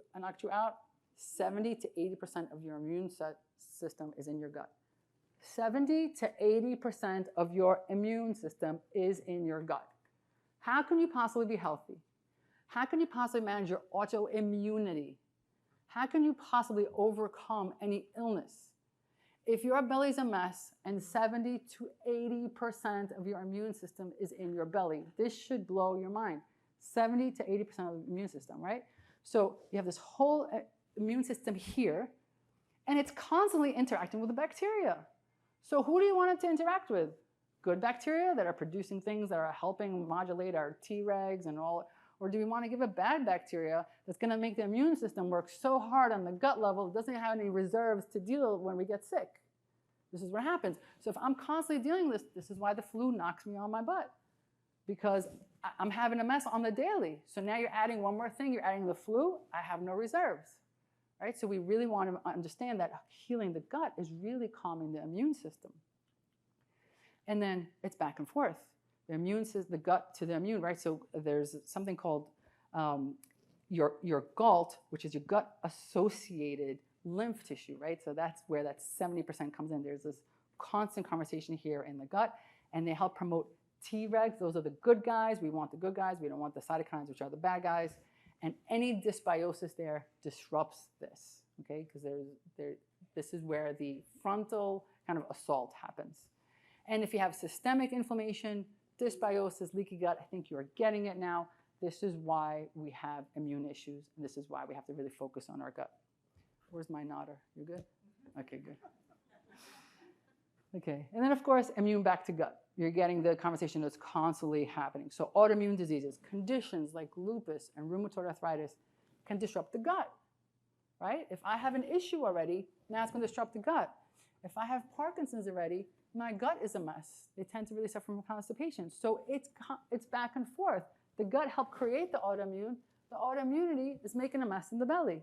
out, 70 to 80% of your immune system is in your gut. 70 to 80% of your immune system is in your gut. How can you possibly be healthy? How can you possibly manage your autoimmunity? How can you possibly overcome any illness? If your belly's a mess and 70 to 80% of your immune system is in your belly, this should blow your mind. 70 to 80% of the immune system, right? So you have this whole immune system here, and it's constantly interacting with the bacteria. So who do you want it to interact with? Good bacteria that are producing things that are helping modulate our Tregs and all, or do we want to give it bad bacteria that's going to make the immune system work so hard on the gut level it doesn't have any reserves to deal when we get sick? This is what happens. So if I'm constantly dealing with this is why the flu knocks me on my butt, because I'm having a mess on the daily. So now you're adding one more thing. You're adding the flu. I have no reserves, right? So we really want to understand that healing the gut is really calming the immune system. And then it's back and forth. The immune system, the gut to the immune, right? So there's something called your GALT, which is your gut-associated lymph tissue, right? So that's where that 70% comes in. There's this constant conversation here in the gut, and they help promote Tregs. Those are the good guys. We want the good guys. We don't want the cytokines, which are the bad guys. And any dysbiosis there disrupts this, okay? Because this is where the frontal kind of assault happens. And if you have systemic inflammation, dysbiosis, leaky gut, I think you're getting it now. This is why we have immune issues, and this is why we have to really focus on our gut. Where's my nodder? You good? Okay, good. Okay, and then of course, immune back to gut. You're getting the conversation that's constantly happening. So autoimmune diseases, conditions like lupus and rheumatoid arthritis can disrupt the gut, right? If I have an issue already, now it's going to disrupt the gut. If I have Parkinson's already, my gut is a mess. They tend to really suffer from constipation. So it's back and forth. The gut helped create the autoimmune. The autoimmunity is making a mess in the belly.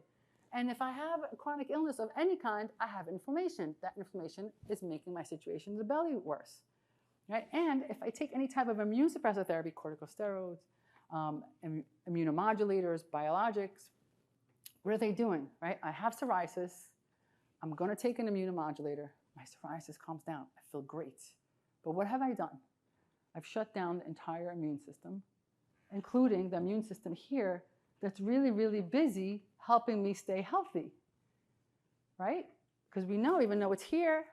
And if I have a chronic illness of any kind, I have inflammation. That inflammation is making my situation in the belly worse. Right? And if I take any type of immune suppressive therapy, corticosteroids, immunomodulators, biologics, what are they doing? Right? I have psoriasis. I'm going to take an immunomodulator. My psoriasis calms down. I feel great. But what have I done? I've shut down the entire immune system, including the immune system here that's really, really busy helping me stay healthy, right? Because we know, even though it's here,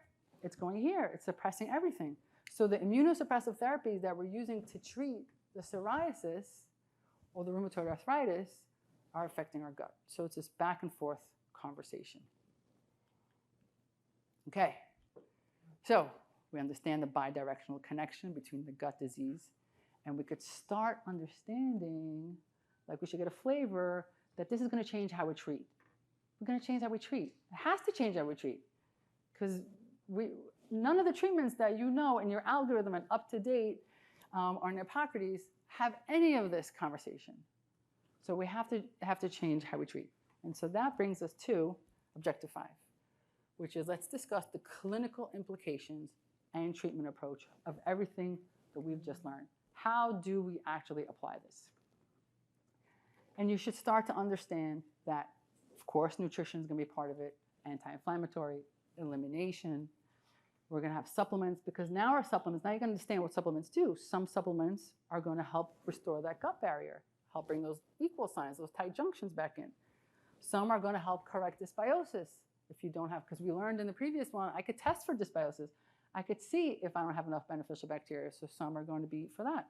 it's going here. It's suppressing everything. So the immunosuppressive therapies that we're using to treat the psoriasis or the rheumatoid arthritis are affecting our gut. So it's this back and forth conversation. Okay, so we understand the bidirectional connection between the gut disease, and we could start understanding, like we should get a flavor, that this is going to change how we treat. We're going to change how we treat. It has to change how we treat, because none of the treatments that you know in your algorithm and up to date or in Hippocrates have any of this conversation. So we have to change how we treat. And so that brings us to Objective 5, which is let's discuss the clinical implications and treatment approach of everything that we've just learned. How do we actually apply this? And you should start to understand that, of course, nutrition is going to be part of it, anti-inflammatory, elimination. We're going to have supplements, because now our supplements, now you can understand what supplements do. Some supplements are going to help restore that gut barrier, help bring those equal signs, those tight junctions back in. Some are going to help correct dysbiosis. If you don't have, because we learned in the previous one, I could test for dysbiosis. I could see if I don't have enough beneficial bacteria. So some are going to be for that.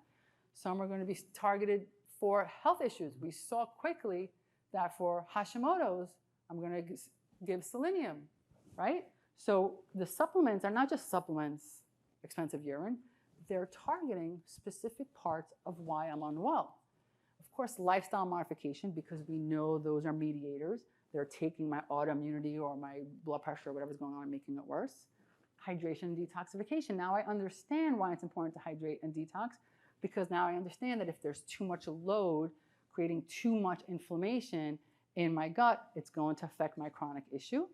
Some are going to be targeted for health issues. We saw quickly that for Hashimoto's, I'm going to give selenium, right? So the supplements are not just supplements, expensive urine. They're targeting specific parts of why I'm unwell. Of course, lifestyle modification, because we know those are mediators. They're taking my autoimmunity or my blood pressure or whatever's going on and making it worse. Hydration and detoxification. Now I understand why it's important to hydrate and detox, because now I understand that if there's too much load, creating too much inflammation in my gut, it's going to affect my chronic issue.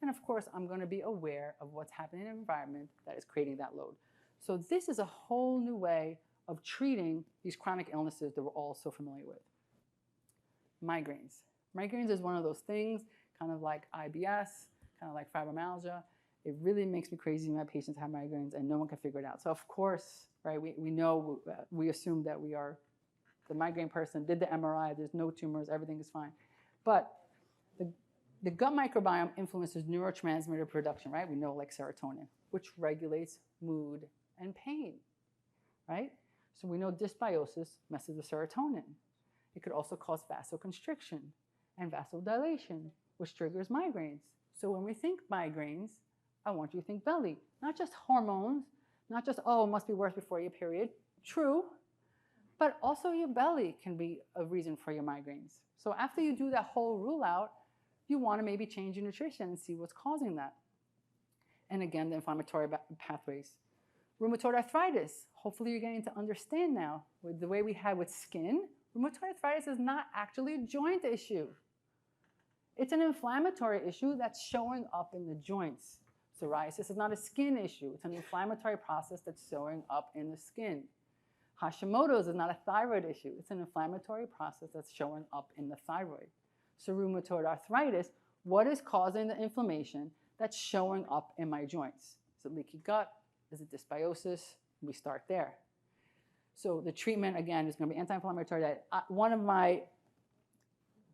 And of course, I'm going to be aware of what's happening in the environment that is creating that load. So this is a whole new way of treating these chronic illnesses that we're all so familiar with. Migraines. Migraines is one of those things, kind of like IBS, kind of like fibromyalgia. It really makes me crazy when my patients have migraines and no one can figure it out. So of course, right, we know, we assume that we are the migraine person, did the MRI, there's no tumors, everything is fine. But the gut microbiome influences neurotransmitter production, right? We know, like serotonin, which regulates mood and pain, right? So we know dysbiosis messes with serotonin. It could also cause vasoconstriction and vasodilation, which triggers migraines. So when we think migraines, I want you to think belly, not just hormones, not just, oh, it must be worse before your period. True, but also your belly can be a reason for your migraines. So after you do that whole rule out, you want to maybe change your nutrition and see what's causing that. And again, the inflammatory pathways. Rheumatoid arthritis, hopefully you're getting to understand now, with the way we had with skin, rheumatoid arthritis is not actually a joint issue. It's an inflammatory issue that's showing up in the joints. Psoriasis is not a skin issue. It's an inflammatory process that's showing up in the skin. Hashimoto's is not a thyroid issue. It's an inflammatory process that's showing up in the thyroid. So rheumatoid arthritis, What is causing the inflammation that's showing up in my joints? Is it leaky gut? Is it dysbiosis? We start there. So the treatment, again, is going to be anti-inflammatory diet. One of my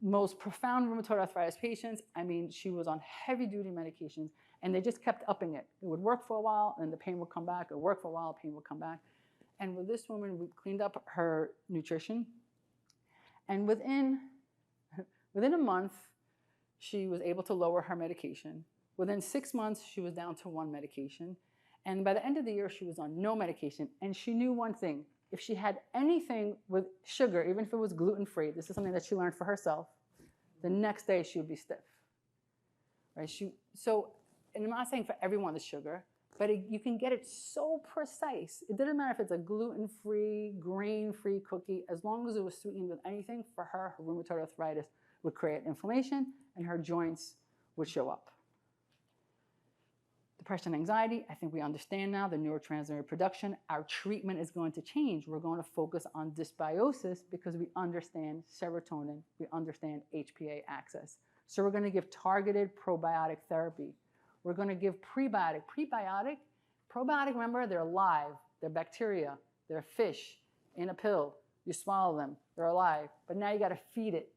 most profound rheumatoid arthritis patients, I mean, she was on heavy-duty medications, and they just kept upping it. It would work for a while, and the pain would come back. It would work for a while, pain would come back. And with this woman, we cleaned up her nutrition. And within a month, she was able to lower her medication. Within 6 months, she was down to 1 medication. And by the end of the year, she was on no medication. And she knew one thing. If she had anything with sugar, even if it was gluten-free, this is something that she learned for herself, the next day she would be stiff. Right? And I'm not saying for everyone the sugar, but you can get it so precise. It doesn't matter if it's a gluten-free, grain-free cookie, as long as it was sweetened with anything, for her rheumatoid arthritis would create inflammation and her joints would show up. Depression and anxiety, I think we understand now the neurotransmitter production. Our treatment is going to change. We're going to focus on dysbiosis because we understand serotonin, we understand HPA axis. So we're going to give targeted probiotic therapy. We're going to give prebiotic. Probiotic, remember, they're alive. They're bacteria. They're fish in a pill. You swallow them. They're alive. But now you got to feed it.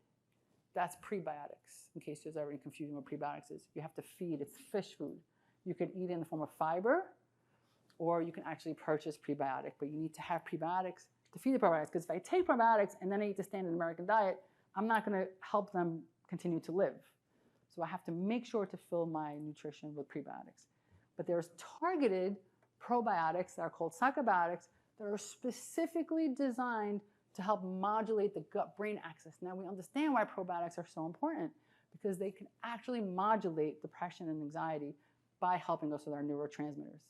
That's prebiotics, in case there's ever any confusion what prebiotics is. You have to feed. It's fish food. You can eat it in the form of fiber, or you can actually purchase prebiotic. But you need to have prebiotics to feed the probiotics. Because if I take probiotics and then I eat the standard American diet, I'm not going to help them continue to live. So I have to make sure to fill my nutrition with prebiotics. But there's targeted probiotics that are called psychobiotics that are specifically designed to help modulate the gut-brain axis. Now we understand why probiotics are so important, because they can actually modulate depression and anxiety by helping us with our neurotransmitters.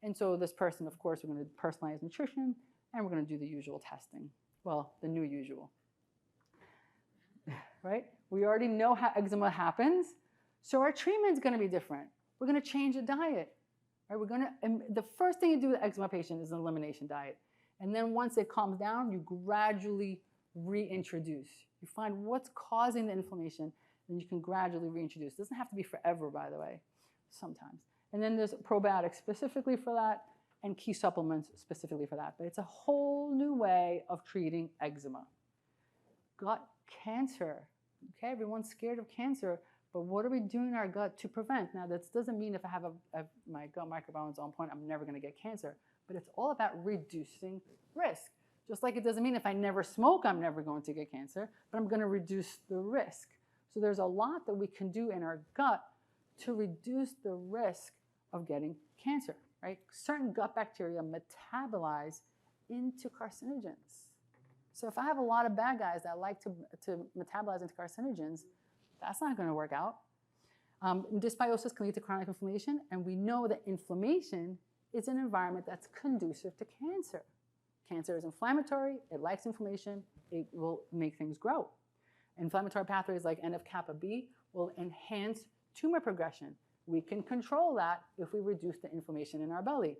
And so this person, of course, we're going to personalize nutrition, and we're going to do the usual testing. Well, the new usual. Right? We already know how eczema happens, so our treatment's going to be different. We're going to change the diet. Right? The first thing you do with an eczema patient is an elimination diet. And then once it calms down, you gradually reintroduce. You find what's causing the inflammation, and you can gradually reintroduce. It doesn't have to be forever, by the way, sometimes. And then there's probiotics specifically for that, and key supplements specifically for that. But it's a whole new way of treating eczema. Gut cancer. Okay, everyone's scared of cancer, but what are we doing in our gut to prevent? Now, that doesn't mean if I have my gut microbiome is on point, I'm never going to get cancer. But it's all about reducing risk. Just like it doesn't mean if I never smoke, I'm never going to get cancer, but I'm going to reduce the risk. So there's a lot that we can do in our gut to reduce the risk of getting cancer, right? Certain gut bacteria metabolize into carcinogens. So if I have a lot of bad guys that like to metabolize into carcinogens, that's not going to work out. Dysbiosis can lead to chronic inflammation, and we know that inflammation is an environment that's conducive to cancer. Cancer is inflammatory, it likes inflammation, it will make things grow. Inflammatory pathways like NF-kappa B will enhance tumor progression. We can control that if we reduce the inflammation in our belly.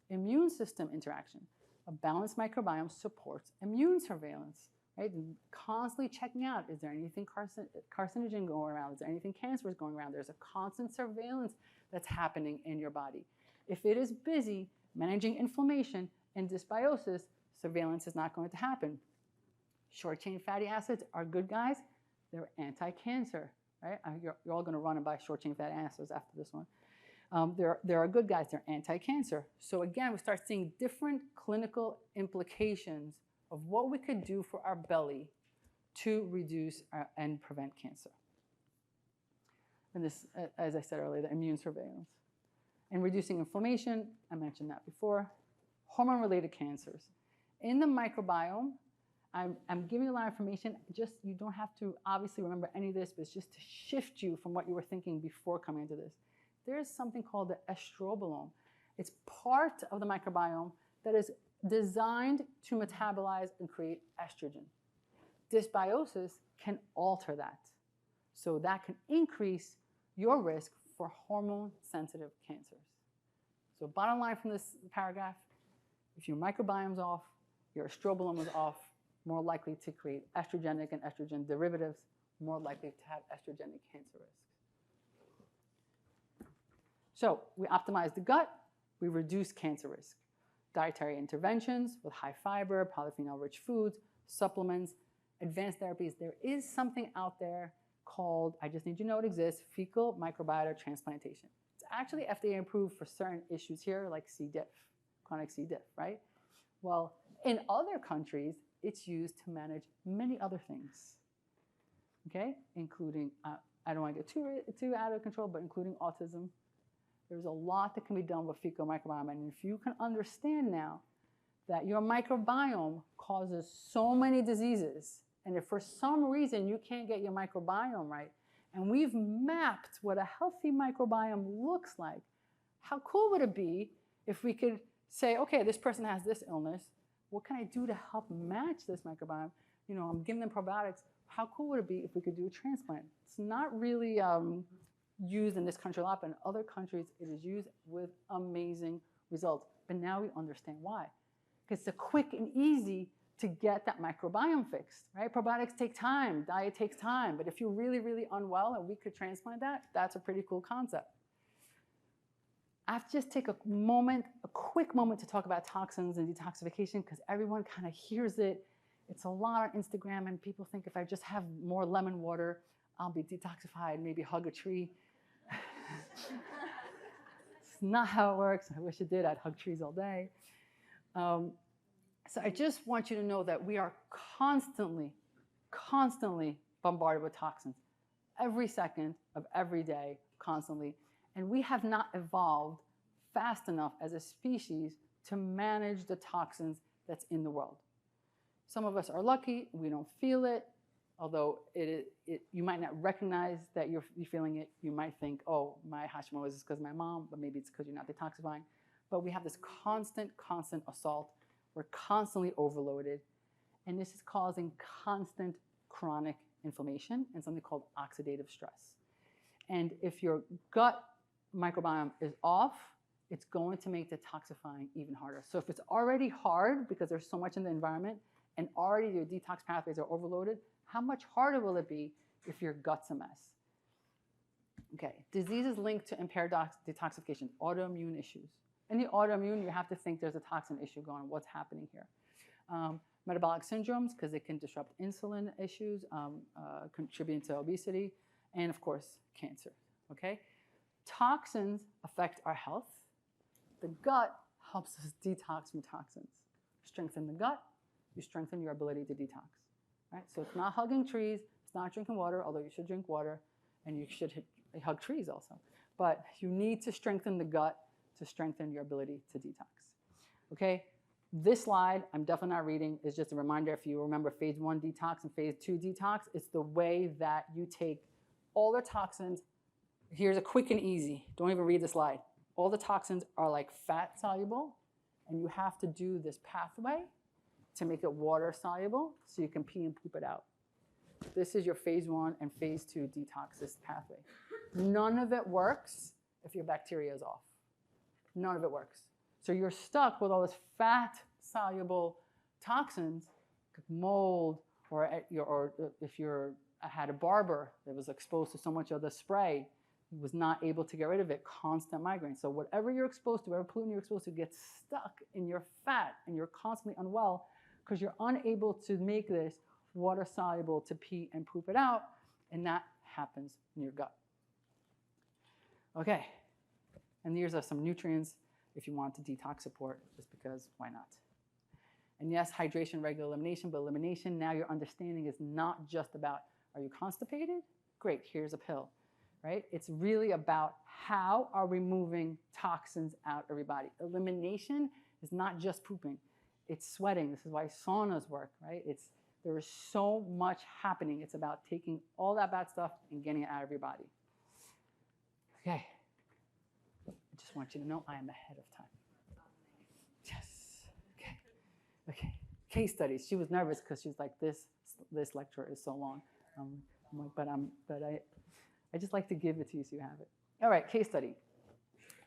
Immune system interaction. A balanced microbiome supports immune surveillance, right? Constantly checking out, is there anything carcinogen going around? Is there anything cancerous going around? There's a constant surveillance that's happening in your body. If it is busy managing inflammation and dysbiosis, surveillance is not going to happen. Short-chain fatty acids are good guys. They're anti-cancer, right? You're all going to run and buy short-chain fatty acids after this one. There are good guys. They're anti-cancer. So again, we start seeing different clinical implications of what we could do for our belly to reduce and prevent cancer. And this, as I said earlier, the immune surveillance. And reducing inflammation, I mentioned that before. Hormone-related cancers. In the microbiome, I'm giving you a lot of information. Just, you don't have to obviously remember any of this, but it's just to shift you from what you were thinking before coming into this. There is something called the estrobolome. It's part of the microbiome that is designed to metabolize and create estrogen. Dysbiosis can alter that. So that can increase your risk for hormone-sensitive cancers. So bottom line from this paragraph, if your microbiome's off, your estrobolome is off, more likely to create estrogenic and estrogen derivatives, more likely to have estrogenic cancer risks. So we optimize the gut, we reduce cancer risk. Dietary interventions with high fiber, polyphenol-rich foods, supplements, advanced therapies. There is something out there called, I just need you to know it exists, fecal microbiota transplantation. It's actually FDA approved for certain issues here like C. diff, chronic C. diff, right? Well, in other countries, it's used to manage many other things, okay? Including, I don't want to get too out of control, but including autism. There's a lot that can be done with fecal microbiome. And if you can understand now that your microbiome causes so many diseases, and if for some reason you can't get your microbiome right, and we've mapped what a healthy microbiome looks like, how cool would it be if we could say, okay, this person has this illness, what can I do to help match this microbiome? You know, I'm giving them probiotics. How cool would it be if we could do a transplant? It's not really used in this country a lot, but in other countries it is used with amazing results. But now we understand why. Because it's quick and easy to get that microbiome fixed, right? Probiotics take time, diet takes time, but if you're really, really unwell and we could transplant that, that's a pretty cool concept. I have to just take a quick moment to talk about toxins and detoxification because everyone kind of hears it. It's a lot on Instagram and people think if I just have more lemon water, I'll be detoxified, maybe hug a tree. It's not how it works. I wish it did. I'd hug trees all day. So I just want you to know that we are constantly bombarded with toxins. Every second of every day, constantly. And we have not evolved fast enough as a species to manage the toxins that's in the world. Some of us are lucky. We don't feel it. Although you might not recognize that you're feeling it. You might think, oh, my Hashimoto's is because of my mom, but maybe it's because you're not detoxifying. But we have this constant assault. We're constantly overloaded. And this is causing constant chronic inflammation and something called oxidative stress. And if your gut microbiome is off, it's going to make detoxifying even harder. So if it's already hard because there's so much in the environment and already your detox pathways are overloaded, how much harder will it be if your gut's a mess? Okay, diseases linked to impaired detoxification, autoimmune issues. Any autoimmune, you have to think there's a toxin issue going on. What's happening here? Metabolic syndromes, because it can disrupt insulin issues, contributing to obesity, and of course, cancer, okay? Toxins affect our health. The gut helps us detox from toxins. Strengthen the gut, you strengthen your ability to detox. Right? So it's not hugging trees, it's not drinking water, although you should drink water, and you should hug trees also. But you need to strengthen the gut to strengthen your ability to detox. Okay? This slide, I'm definitely not reading, is just a reminder if you remember phase 1 detox and phase 2 detox, it's the way that you take all the toxins. Here's a quick and easy, don't even read the slide. All the toxins are like fat soluble, and you have to do this pathway to make it water soluble so you can pee and poop it out. This is your phase 1 and phase 2 detox, this pathway. None of it works if your bacteria is off. None of it works. So you're stuck with all this fat soluble toxins, mold, or if you're had a barber that was exposed to so much of the spray, he was not able to get rid of it, constant migraine. So whatever you're exposed to, whatever pollutant you're exposed to gets stuck in your fat and you're constantly unwell because you're unable to make this water soluble to pee and poop it out, and that happens in your gut. Okay, and these are some nutrients if you want to detox support, just because why not? And yes, hydration, regular elimination, but elimination, now your understanding is not just about, are you constipated? Great, here's a pill, right? It's really about how are we moving toxins out of your body. Elimination is not just pooping, it's sweating. This is why saunas work, right? There is so much happening. It's about taking all that bad stuff and getting it out of your body. Okay. I just want you to know I am ahead of time. Yes. Okay. Okay. Case studies. She was nervous because she was like, this lecture is so long. I just like to give it to you so you have it. All right, case study.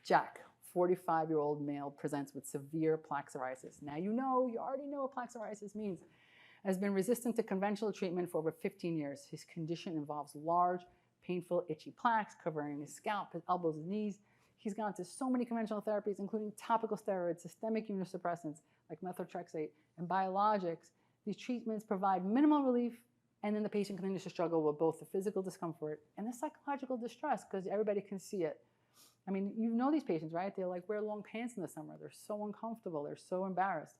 Jack, 45-year-old male, presents with severe plaque psoriasis. Now you already know what plaque psoriasis means. Has been resistant to conventional treatment for over 15 years. His condition involves large, painful, itchy plaques covering his scalp, his elbows, and knees. He's gone to so many conventional therapies, including topical steroids, systemic immunosuppressants like methotrexate, and biologics. These treatments provide minimal relief, and then the patient continues to struggle with both the physical discomfort and the psychological distress because everybody can see it. I mean, you know these patients, right? They like wear long pants in the summer. They're so uncomfortable. They're so embarrassed.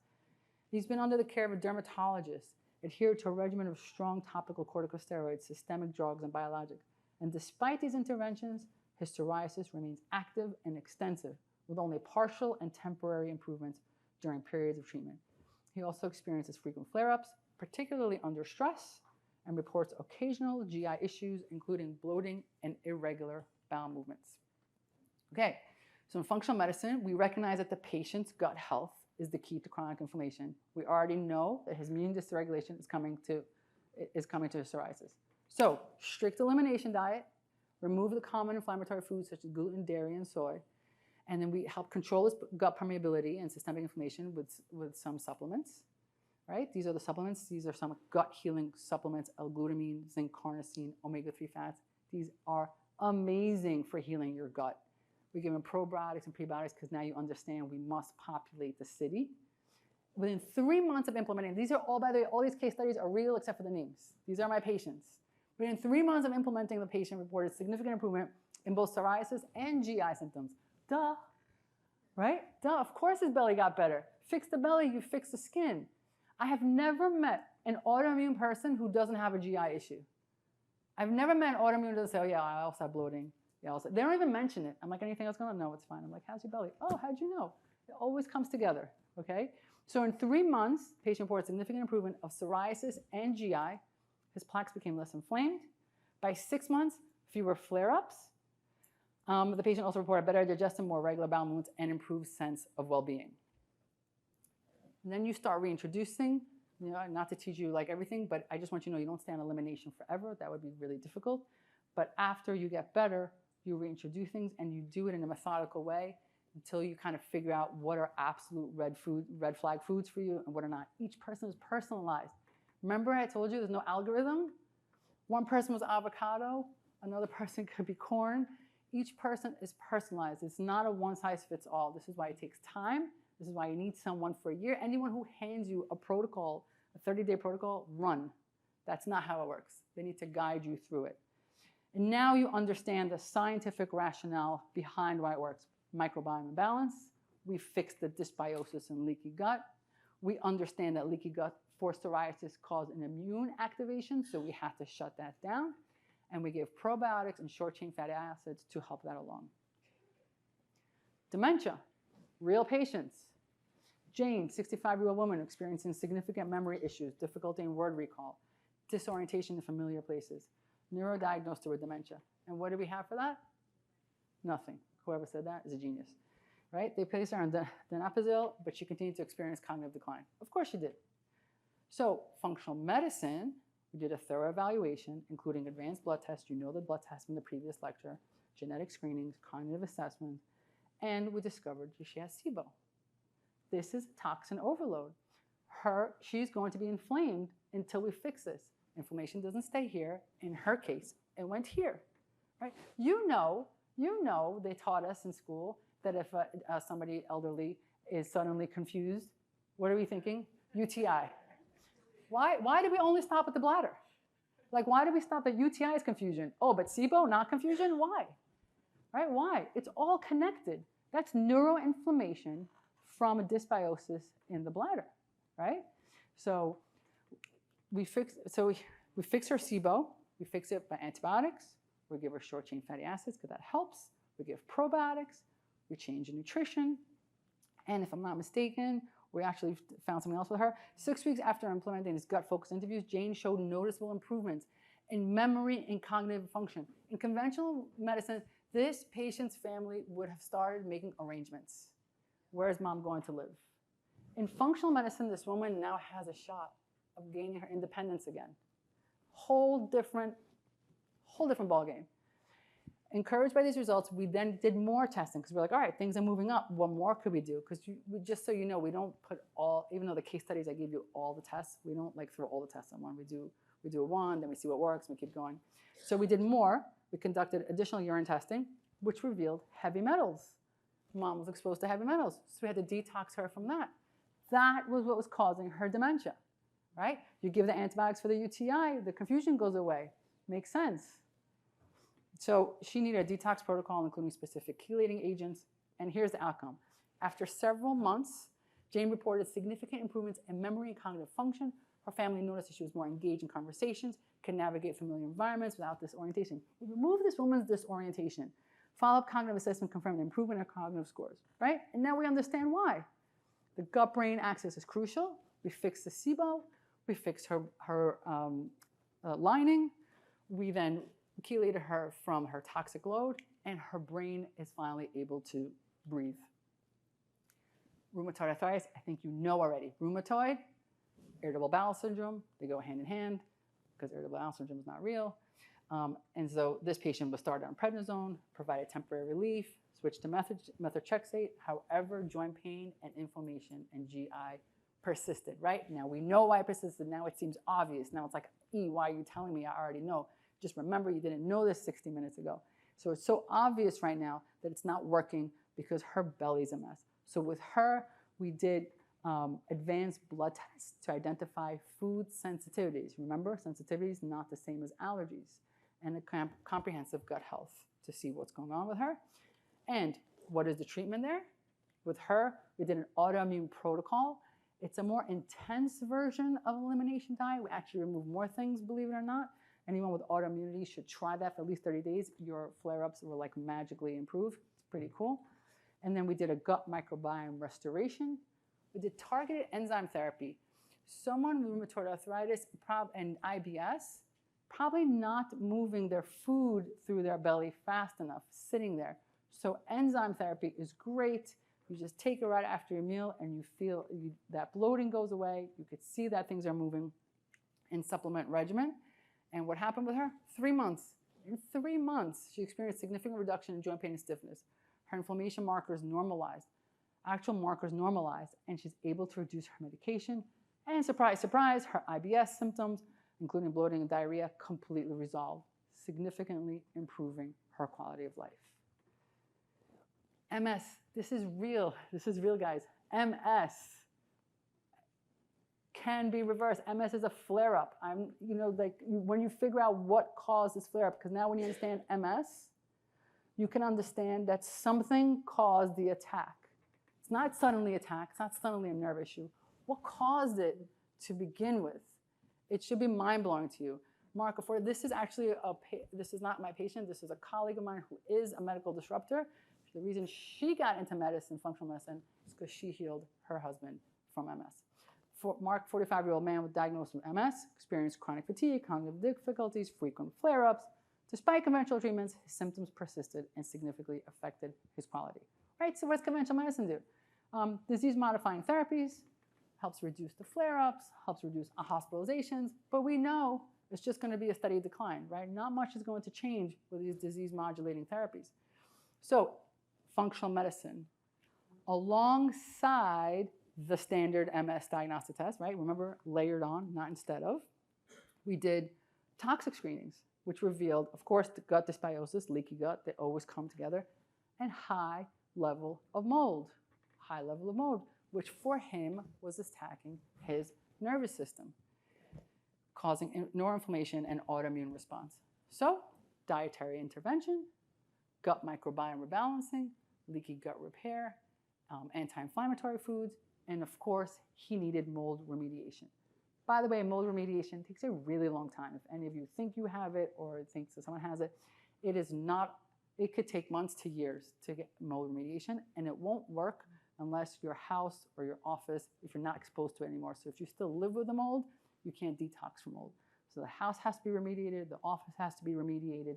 He's been under the care of a dermatologist, adhered to a regimen of strong topical corticosteroids, systemic drugs, and biologics. And despite these interventions, his psoriasis remains active and extensive, with only partial and temporary improvements during periods of treatment. He also experiences frequent flare-ups, particularly under stress, and reports occasional GI issues, including bloating and irregular bowel movements. Okay, so in functional medicine, we recognize that the patient's gut health is the key to chronic inflammation. We already know that his immune dysregulation is coming to his psoriasis. So, strict elimination diet, remove the common inflammatory foods such as gluten, dairy, and soy, and then we help control his gut permeability and systemic inflammation with some supplements, right? These are the supplements. These are some gut healing supplements: L-glutamine, zinc, carnosine, omega-3 fats. These are amazing for healing your gut. We give him probiotics and prebiotics because now you understand we must populate the city. Within 3 months of implementing, these are all, by the way, all these case studies are real except for the names. These are my patients. Within 3 months of implementing, the patient reported significant improvement in both psoriasis and GI symptoms. Duh, right? Duh, of course his belly got better. Fix the belly, you fix the skin. I have never met an autoimmune person who doesn't have a GI issue. I've never met an autoimmune who doesn't say, oh yeah, I also have bloating. Yeah, also. They don't even mention it. I'm like, anything else going on? No, it's fine. I'm like, how's your belly? Oh, how'd you know? It always comes together, okay? So in 3 months, the patient reported significant improvement of psoriasis and GI. His plaques became less inflamed. By 6 months, fewer flare-ups. The patient also reported better digestion, more regular bowel movements, and improved sense of well-being. And then you start reintroducing, you know, not to teach you like everything, but I just want you to know you don't stay on elimination forever. That would be really difficult. But after you get better, you reintroduce things and you do it in a methodical way until you kind of figure out what are absolute red flag foods for you and what are not. Each person is personalized. Remember I told you there's no algorithm? One person was avocado, another person could be corn. Each person is personalized. It's not a one-size-fits-all. This is why it takes time. This is why you need someone for a year. Anyone who hands you a protocol, a 30-day protocol, run. That's not how it works. They need to guide you through it. And now you understand the scientific rationale behind why it works. Microbiome imbalance. We fixed the dysbiosis and leaky gut. We understand that leaky gut for psoriasis caused an immune activation, so we have to shut that down. And we give probiotics and short-chain fatty acids to help that along. Dementia, real patients. Jane, 65-year-old woman experiencing significant memory issues, difficulty in word recall, disorientation in familiar places, neurodiagnosed her with dementia. And what do we have for that? Nothing. Whoever said that is a genius, right? They placed her on donepezil, but she continued to experience cognitive decline. Of course she did. So functional medicine, we did a thorough evaluation, including advanced blood tests. You know the blood tests from the previous lecture, genetic screenings, cognitive assessments, and we discovered she has SIBO. This is toxin overload. She's going to be inflamed until we fix this. Inflammation doesn't stay here. In her case, it went here, right? You know, they taught us in school that if somebody elderly is suddenly confused, what are we thinking? UTI. Why do we only stop at the bladder? Like, why do we stop at UTI is confusion? Oh, but SIBO, not confusion? Why? Right? Why? It's all connected. That's neuroinflammation from a dysbiosis in the bladder, right? So we fix her SIBO. We fix it by antibiotics. We give her short-chain fatty acids because that helps. We give probiotics. We change the nutrition. And if I'm not mistaken, we actually found something else with her. 6 weeks after implementing these gut-focused interviews, Jane showed noticeable improvements in memory and cognitive function. In conventional medicine, this patient's family would have started making arrangements. Where's mom going to live? In functional medicine, this woman now has a shot of gaining her independence again. Whole different ballgame. Encouraged by these results, we then did more testing because we're like, all right, things are moving up. What more could we do? Because just so you know, we don't put all, even though the case studies I gave you all the tests, we don't like throw all the tests on one. We do one, then we see what works, and we keep going. So we did more. We conducted additional urine testing. which revealed heavy metals. Mom was exposed to heavy metals, so we had to detox her from that. That was what was causing her dementia, right? You give the antibiotics for the UTI, the confusion goes away. Makes sense. So she needed a detox protocol, including specific chelating agents, and here's the outcome. After several months, Jane reported significant improvements in memory and cognitive function. Her family noticed that she was more engaged in conversations, could navigate familiar environments without disorientation. We removed this woman's disorientation. Follow-up cognitive assessment confirmed improvement in her cognitive scores, right? And now we understand why. The gut-brain axis is crucial. We fixed the SIBO. We fixed her lining. We then chelated her from her toxic load, and her brain is finally able to breathe. Rheumatoid arthritis, I think you know already. Rheumatoid, irritable bowel syndrome, they go hand in hand because irritable bowel syndrome is not real. And so this patient was started on prednisone, provided temporary relief, switched to methotrexate. However, joint pain and inflammation and GI persisted, right? Now we know why it persisted. Now it seems obvious. Now it's like, why are you telling me? I already know. Just remember you didn't know this 60 minutes ago. So it's so obvious right now that it's not working because her belly's a mess. So with her, we did advanced blood tests to identify food sensitivities. Remember, sensitivity is not the same as allergies. And a comprehensive gut health to see what's going on with her. And what is the treatment there? With her, we did an autoimmune protocol. It's a more intense version of elimination diet. We actually remove more things, believe it or not. Anyone with autoimmunity should try that for at least 30 days. Your flare-ups will like magically improve. It's pretty cool. And then we did a gut microbiome restoration. We did targeted enzyme therapy. Someone with rheumatoid arthritis and IBS, probably not moving their food through their belly fast enough, sitting there. So enzyme therapy is great. You just take it right after your meal and you feel that bloating goes away. You could see that things are moving in supplement regimen. And what happened with her? 3 months. In 3 months, she experienced significant reduction in joint pain and stiffness. Her inflammation markers normalized, actual markers normalized, and she's able to reduce her medication. And surprise, surprise, her IBS symptoms, including bloating and diarrhea, completely resolved, significantly improving her quality of life. MS, this is real, guys. MS can be reversed. MS is a flare-up. When you figure out what caused this flare-up, because now when you understand MS, you can understand that something caused the attack. It's not suddenly attack, it's not suddenly a nerve issue. What caused it to begin with? It should be mind-blowing to you. Mark, this is actually this is not my patient. This is a colleague of mine who is a medical disruptor. The reason she got into medicine, functional medicine, is because she healed her husband from MS. Mark, 45-year-old man with diagnosed with MS, experienced chronic fatigue, cognitive difficulties, frequent flare-ups. Despite conventional treatments, his symptoms persisted and significantly affected his quality. Right, so what does conventional medicine do? Disease-modifying therapies, helps reduce the flare-ups, helps reduce hospitalizations, but we know it's just going to be a steady decline, right? Not much is going to change with these disease-modulating therapies. So, functional medicine, alongside the standard MS diagnostic test, right? Remember, layered on, not instead of. We did toxic screenings, which revealed, of course, the gut dysbiosis, leaky gut, they always come together, and high level of mold, which for him was attacking his nervous system, causing neuroinflammation and autoimmune response. So, dietary intervention, gut microbiome rebalancing, leaky gut repair, anti-inflammatory foods, and of course, he needed mold remediation. By the way, mold remediation takes a really long time. If any of you think you have it or think that someone has it, it could take months to years to get mold remediation, and it won't work unless your house or your office, if you're not exposed to it anymore. So if you still live with the mold, you can't detox from mold. So the house has to be remediated, the office has to be remediated,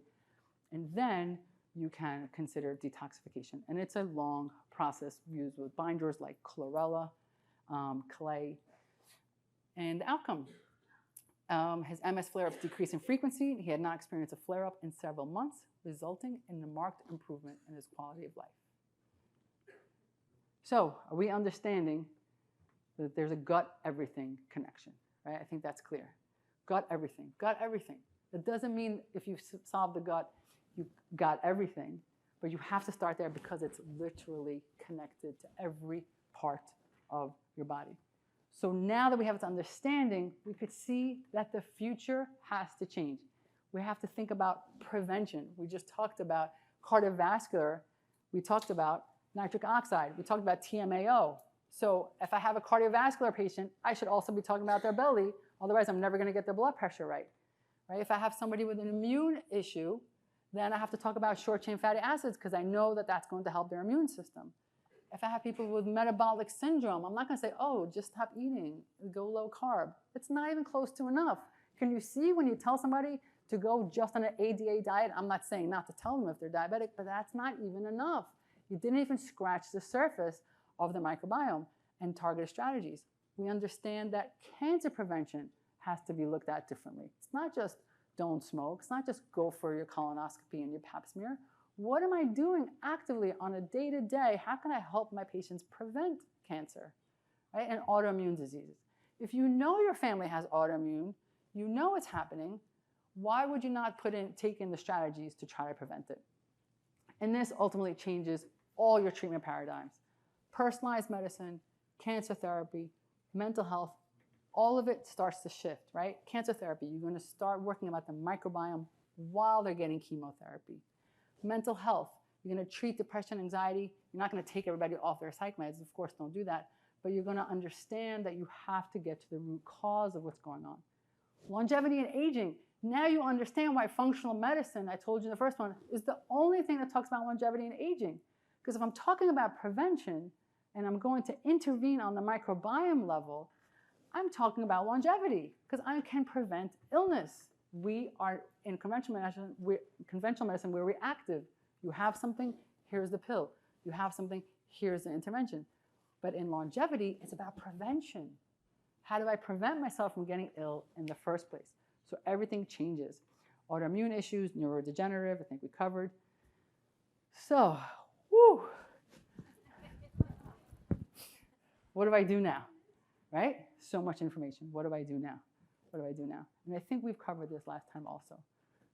and then you can consider detoxification. And it's a long process used with binders like chlorella, clay, and the outcome. His MS flare-ups decreased in frequency. He had not experienced a flare-up in several months, resulting in a marked improvement in his quality of life. So, are we understanding that there's a gut everything connection, right? I think that's clear. Gut everything, gut everything. It doesn't mean if you solve the gut, you got everything. But you have to start there because it's literally connected to every part of your body. So now that we have this understanding, we could see that the future has to change. We have to think about prevention. We just talked about cardiovascular. We talked about nitric oxide. We talked about TMAO. So if I have a cardiovascular patient, I should also be talking about their belly. Otherwise, I'm never going to get their blood pressure right. If I have somebody with an immune issue, then I have to talk about short-chain fatty acids because I know that that's going to help their immune system. If I have people with metabolic syndrome, I'm not going to say, oh, just stop eating, go low carb. It's not even close to enough. Can you see when you tell somebody to go just on an ADA diet? I'm not saying not to tell them if they're diabetic, but that's not even enough. You didn't even scratch the surface of the microbiome and targeted strategies. We understand that cancer prevention has to be looked at differently. It's not just don't smoke. It's not just go for your colonoscopy and your pap smear. What am I doing actively on a day-to-day? How can I help my patients prevent cancer, and autoimmune diseases? If you know your family has autoimmune, you know it's happening, why would you not take in the strategies to try to prevent it? And this ultimately changes all your treatment paradigms. Personalized medicine, cancer therapy, mental health, all of it starts to shift, right? Cancer therapy, you're going to start working about the microbiome while they're getting chemotherapy. Mental health, you're going to treat depression, anxiety. You're not going to take everybody off their psych meds. Of course, don't do that. But you're going to understand that you have to get to the root cause of what's going on. Longevity and aging. Now you understand why functional medicine, I told you in the first one, is the only thing that talks about longevity and aging. Because if I'm talking about prevention and I'm going to intervene on the microbiome level, I'm talking about longevity because I can prevent illness. We are in conventional medicine, we're reactive. You have something, here's the pill. You have something, here's the intervention. But in longevity, it's about prevention. How do I prevent myself from getting ill in the first place? So everything changes. Autoimmune issues, neurodegenerative, I think we covered. So, whew. What do I do now, right? So much information. What do I do now? What do I do now? And I think we've covered this last time also.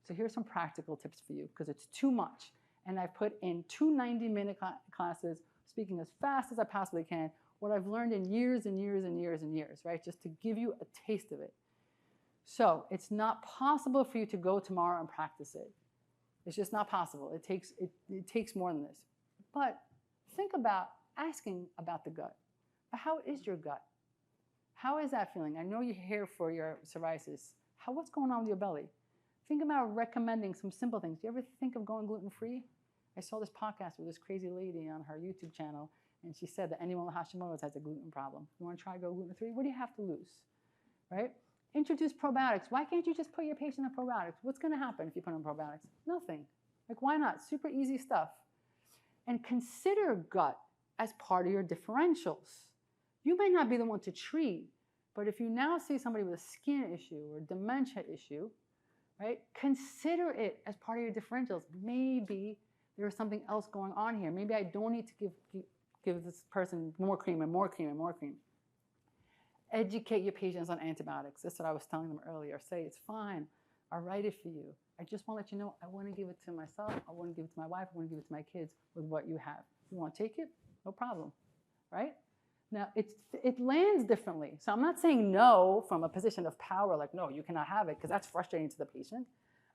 So here's some practical tips for you because it's too much. And I've put in 2 90-minute classes, speaking as fast as I possibly can, what I've learned in years and years and years and years, right? Just to give you a taste of it. So it's not possible for you to go tomorrow and practice it. It's just not possible. It takes more than this. But think about asking about the gut. How is your gut? How is that feeling? I know you're here for your psoriasis. What's going on with your belly? Think about recommending some simple things. Do you ever think of going gluten-free? I saw this podcast with this crazy lady on her YouTube channel, and she said that anyone with Hashimoto's has a gluten problem. You want to try to go gluten-free? What do you have to lose, right? Introduce probiotics. Why can't you just put your patient on probiotics? What's going to happen if you put on probiotics? Nothing. Like, why not? Super easy stuff. And consider gut as part of your differentials. You may not be the one to treat, but if you now see somebody with a skin issue or dementia issue, right, consider it as part of your differentials. Maybe there's something else going on here. Maybe I don't need to give this person more cream and more cream and more cream. Educate your patients on antibiotics. That's what I was telling them earlier. Say, it's fine. I'll write it for you. I just want to let you know I want to give it to myself. I want to give it to my wife. I want to give it to my kids with what you have. You want to take it? No problem, right? Now, it lands differently. So I'm not saying no from a position of power, like, no, you cannot have it, because that's frustrating to the patient.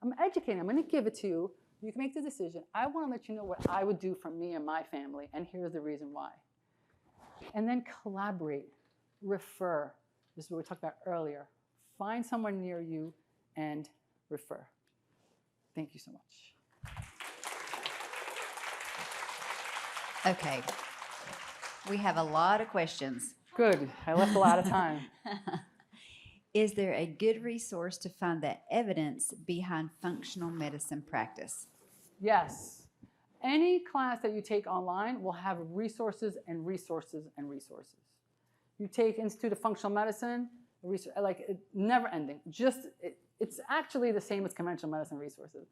I'm educating. I'm going to give it to you. You can make the decision. I want to let you know what I would do for me and my family, and here's the reason why. And then collaborate, refer. This is what we talked about earlier. Find someone near you and refer. Thank you so much. Okay. We have a lot of questions. Good. I left a lot of time. Is there a good resource to find the evidence behind functional medicine practice? Yes. Any class that you take online will have resources and resources and resources. You take Institute of Functional Medicine, never ending. It's actually the same as conventional medicine resources.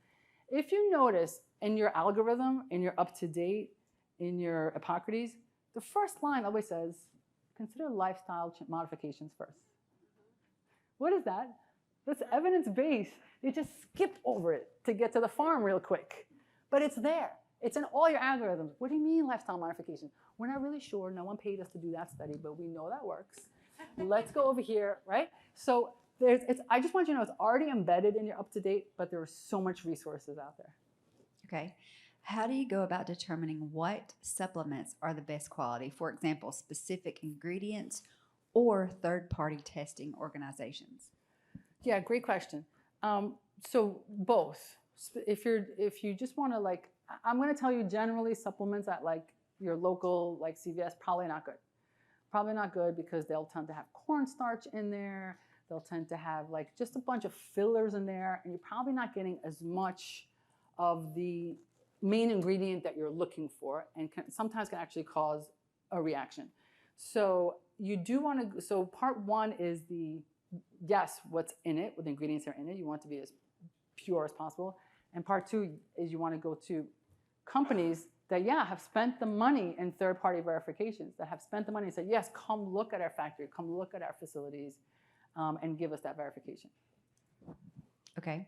If you notice in your algorithm, in your up-to-date, in your Hippocrates, the first line always says, consider lifestyle modifications first. What is that? That's evidence-based. You just skip over it to get to the farm real quick. But it's there. It's in all your algorithms. What do you mean lifestyle modification? We're not really sure. No one paid us to do that study, but we know that works. Let's go over here, right? So I just want you to know it's already embedded in your up-to-date, but there are so much resources out there. Okay. How do you go about determining what supplements are the best quality? For example, specific ingredients or third-party testing organizations? Yeah, great question. So both. If you just want to like, I'm going to tell you generally supplements at like your local like CVS probably not good. Probably not good because they'll tend to have cornstarch in there. They'll tend to have like just a bunch of fillers in there, and you're probably not getting as much of the main ingredient that you're looking for, and sometimes can actually cause a reaction. So you do want to. So part one is yes, what's in it, what the ingredients are in it. You want it to be as pure as possible. And part two is you want to go to companies that, have spent the money in third-party verifications, that have spent the money and said, yes, come look at our factory, come look at our facilities, and give us that verification. Okay.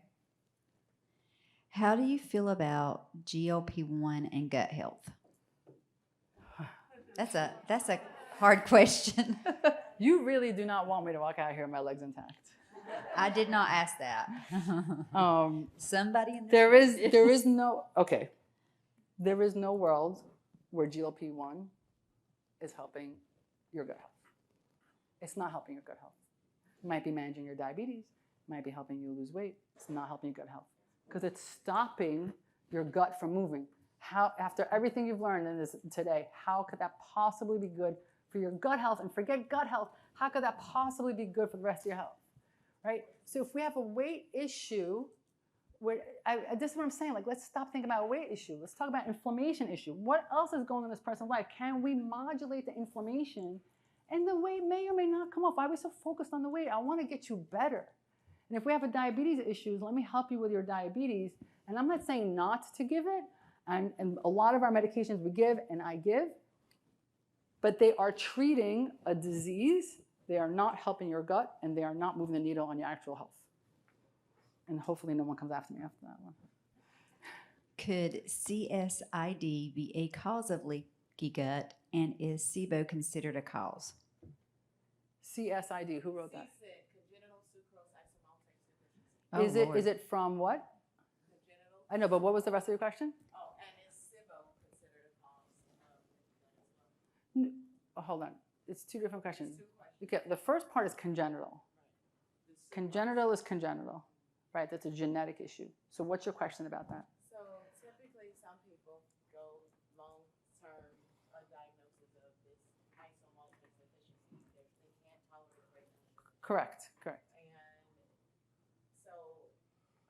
How do you feel about GLP-1 and gut health? That's a hard question. You really do not want me to walk out here with my legs intact. I did not ask that. Somebody in this There room is no world where GLP-1 is helping your gut health. It's not helping your gut health. It might be managing your diabetes, might be helping you lose weight. It's not helping your gut health because it's stopping your gut from moving. How, after everything you've learned in this today, how could that possibly be good for your gut health? And forget gut health, how could that possibly be good for the rest of your health? Right? So if we have a weight issue, this is what I'm saying. Like, let's stop thinking about a weight issue. Let's talk about inflammation issue. What else is going on in this person's life? Can we modulate the inflammation? And the weight may or may not come off. Why are we so focused on the weight? I want to get you better. And if we have a diabetes issue, let me help you with your diabetes. And I'm not saying not to give it. And a lot of our medications we give and I give, but they are treating a disease. They are not helping your gut, and they are not moving the needle on your actual health. And hopefully no one comes after me after that one. Could CSID be a cause of leaky gut, and is SIBO considered a cause? CSID, who wrote that? Congenital sucrose isomaltase deficiency. Oh, Is it from what? Congenital. I know, but what was the rest of your question? Oh, and is SIBO considered a cause of leaky gut as well? Oh, hold on. It's two different questions. Two questions. Okay, the first part is congenital. Congenital is congenital, right? That's a genetic issue. So what's your question about that? So typically some people go long-term diagnosis of this isomaltase deficiency. They can't tolerate breakdown. Correct. And so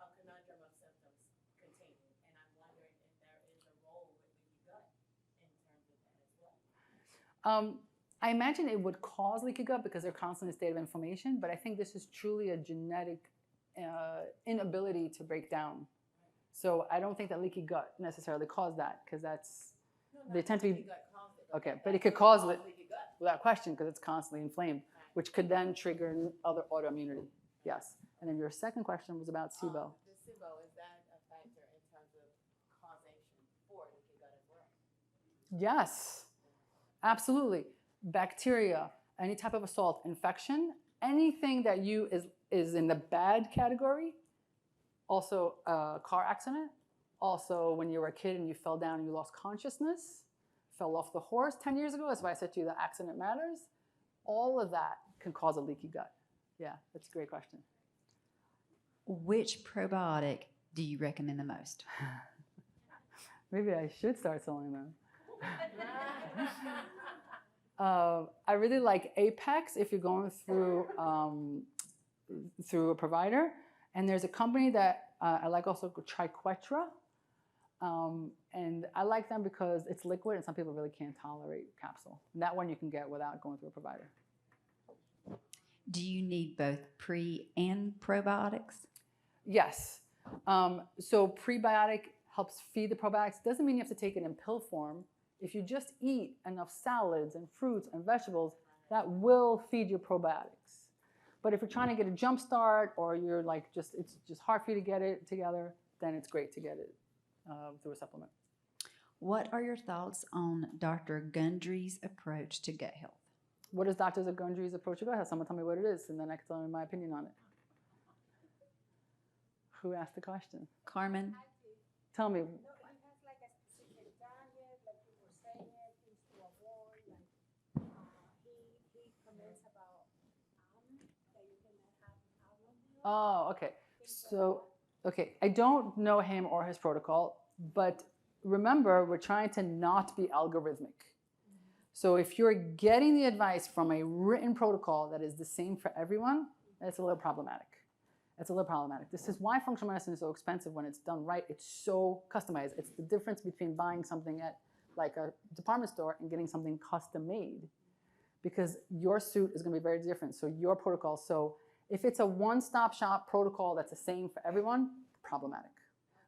a conundrum of symptoms continue. And I'm wondering if there is a role with leaky gut in terms of that as well. I imagine it would cause leaky gut because they're constantly in a state of inflammation, but I think this is truly a genetic inability to break down. So I don't think that leaky gut necessarily caused that because they tend to be, Leaky gut caused it, okay, but it could cause it leaky gut. without question because it's constantly inflamed, which could then trigger other autoimmunity. Yes. And then your second question was about SIBO. The SIBO, is that a factor in terms of causation for leaky gut as well? Yes, absolutely. Bacteria, any type of assault, infection, anything that is in the bad category. Also, a car accident. Also, when you were a kid and you fell down and you lost consciousness, fell off the horse 10 years ago. That's why I said to you that accident matters. All of that can cause a leaky gut. Yeah, that's a great question. Which probiotic do you recommend the most? Maybe I should start selling them. I really like Apex if you're going through a provider. And there's a company that I like also, Triquetra. And I like them because it's liquid and some people really can't tolerate capsule. And that one you can get without going through a provider. Do you need both pre and probiotics? Yes. So prebiotic helps feed the probiotics. Doesn't mean you have to take it in pill form. If you just eat enough salads and fruits and vegetables, that will feed your probiotics. But if you're trying to get a jump start or you're like it's just hard for you to get it together, then it's great to get it through a supplement. What are your thoughts on Dr. Gundry's approach to gut health? What is Dr. Gundry's approach to gut health? Someone tell me what it is, and then I can tell you my opinion on it. Who asked the question? Carmen? Tell me. No, he has like a specific diet, like you were saying, things to avoid. Like he comments about that you cannot have almond milk. Oh, okay. So, okay, I don't know him or his protocol, but remember, we're trying to not be algorithmic. So if you're getting the advice from a written protocol that is the same for everyone, that's a little problematic. It's a little problematic. This is why functional medicine is so expensive when it's done right. It's so customized. It's the difference between buying something at like a department store and getting something custom made, because your suit is going to be very different. So your protocol. So if it's a one-stop shop protocol that's the same for everyone, problematic.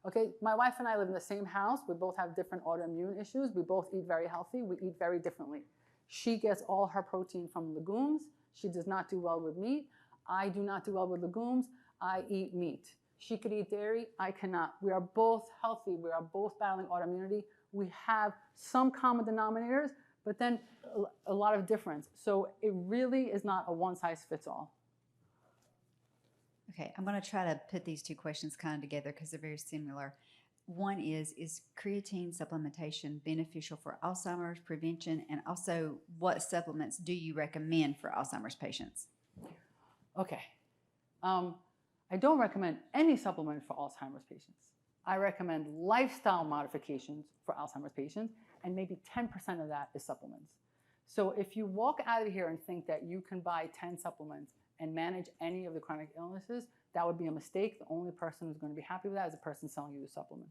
Okay, my wife and I live in the same house. We both have different autoimmune issues. We both eat very healthy. We eat very differently. She gets all her protein from legumes. She does not do well with meat. I do not do well with legumes. I eat meat. She could eat dairy. I cannot. We are both healthy. We are both battling autoimmunity. We have some common denominators, but then a lot of difference. So it really is not a one-size-fits-all. Okay, I'm going to try to put these two questions kind of together because they're very similar. One is creatine supplementation beneficial for Alzheimer's prevention? And also, what supplements do you recommend for Alzheimer's patients? Okay. I don't recommend any supplement for Alzheimer's patients. I recommend lifestyle modifications for Alzheimer's patients, and maybe 10% of that is supplements. So if you walk out of here and think that you can buy 10 supplements and manage any of the chronic illnesses, that would be a mistake. The only person who's going to be happy with that is the person selling you the supplement.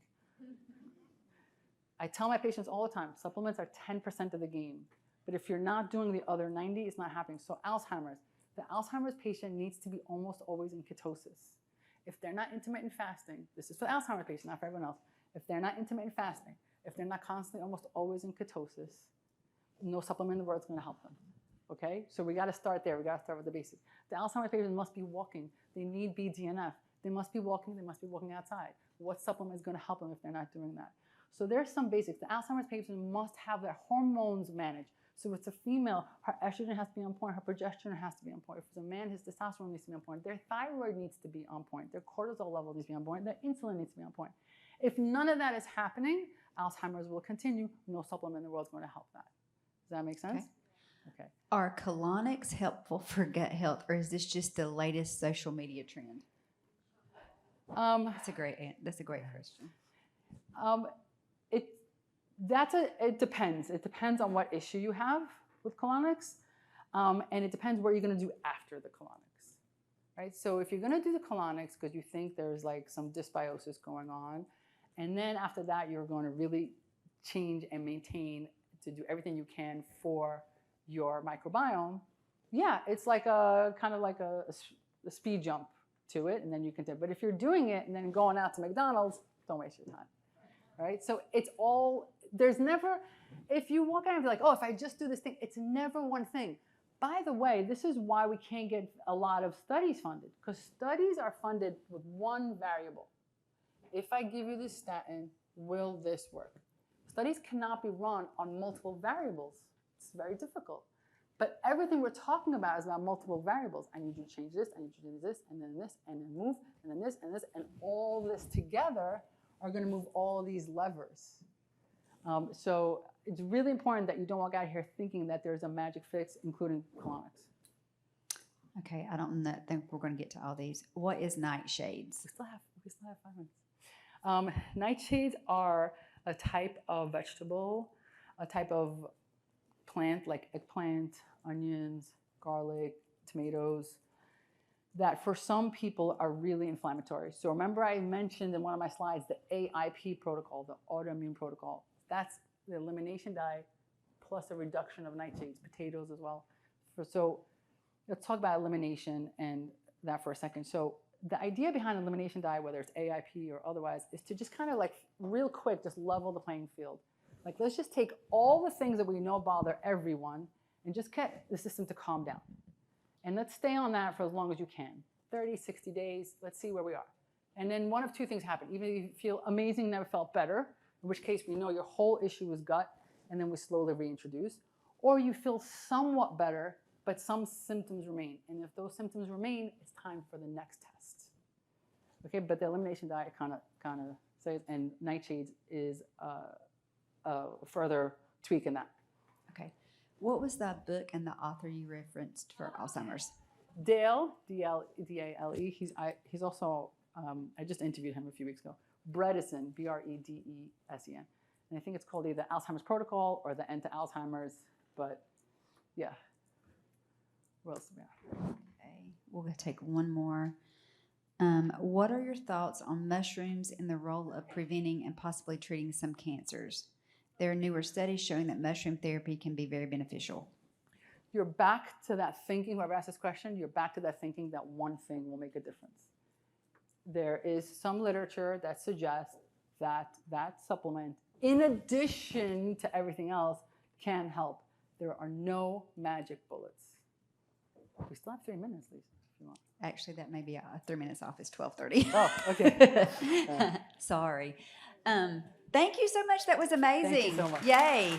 I tell my patients all the time, supplements are 10% of the game. But if you're not doing the other 90, it's not happening. So Alzheimer's, the Alzheimer's patient needs to be almost always in ketosis. If they're not intermittent fasting, this is for the Alzheimer's patient, not for everyone else. If they're not intermittent fasting, if they're not constantly almost always in ketosis, no supplement in the world is going to help them. Okay? So we got to start there. We got to start with the basics. The Alzheimer's patient must be walking. They need BDNF. They must be walking. They must be walking outside. What supplement is going to help them if they're not doing that? So there's some basics. The Alzheimer's patient must have their hormones managed. So if it's a female, her estrogen has to be on point, her progesterone has to be on point. If it's a man, his testosterone needs to be on point. Their thyroid needs to be on point. Their cortisol level needs to be on point. Their insulin needs to be on point. If none of that is happening, Alzheimer's will continue. No supplement in the world is going to help that. Does that make sense? Okay. Are colonics helpful for gut health, or is this just the latest social media trend? That's a great question. It depends. It depends on what issue you have with colonics, and it depends what you're going to do after the colonics, right? So if you're going to do the colonics because you think there's like some dysbiosis going on, and then after that you're going to really change and maintain to do everything you can for your microbiome, yeah, it's like a kind of like a speed jump to it, and then you can do. But if you're doing it and then going out to McDonald's, don't waste your time, right? So it's all. There's never, if you walk out and be like, oh, if I just do this thing, it's never one thing. By the way, this is why we can't get a lot of studies funded, because studies are funded with one variable. If I give you this statin, will this work? Studies cannot be run on multiple variables. It's very difficult. But everything we're talking about is about multiple variables. I need you to change this, I need you to do this, and then this, and then move, and then this, and all this together are going to move all these levers. So it's really important that you don't walk out here thinking that there's a magic fix, including colonics. Okay, I don't think we're going to get to all these. What is nightshades? We still have 5 minutes. Nightshades are a type of vegetable, a type of plant like eggplant, onions, garlic, tomatoes, that for some people are really inflammatory. So remember I mentioned in one of my slides the AIP protocol, the autoimmune protocol. That's the elimination diet plus a reduction of nightshades, potatoes as well. So let's talk about elimination and that for a second. So the idea behind elimination diet, whether it's AIP or otherwise, is to just kind of like real quick, just level the playing field. Like let's just take all the things that we know bother everyone and just get the system to calm down. And let's stay on that for as long as you can. 30, 60 days, let's see where we are. And then one of two things happen. Either you feel amazing, never felt better, in which case we know your whole issue is gut, and then we slowly reintroduce. Or you feel somewhat better, but some symptoms remain. And if those symptoms remain, it's time for the next test. Okay, but the elimination diet kind of says, and nightshades is a further tweak in that. Okay. What was the book and the author you referenced for Alzheimer's? Dale, D-A-L-E, he's also, I just interviewed him a few weeks ago. Bredesen, B-R-E-D-E-S-E-N. And I think it's called either Alzheimer's Protocol or The End to Alzheimer's, but yeah. What else do we have? Okay, we'll take one more. What are your thoughts on mushrooms and the role of preventing and possibly treating some cancers? There are newer studies showing that mushroom therapy can be very beneficial. You're back to that thinking, whoever asked this question, you're back to that thinking that one thing will make a difference. There is some literature that suggests that that supplement, in addition to everything else, can help. There are no magic bullets. We still have 3 minutes, Lisa, if you want. Actually, that may be 3 minutes off. It's 12:30. Oh, okay. Sorry. Thank you so much. That was amazing. Thank you so much. Yay.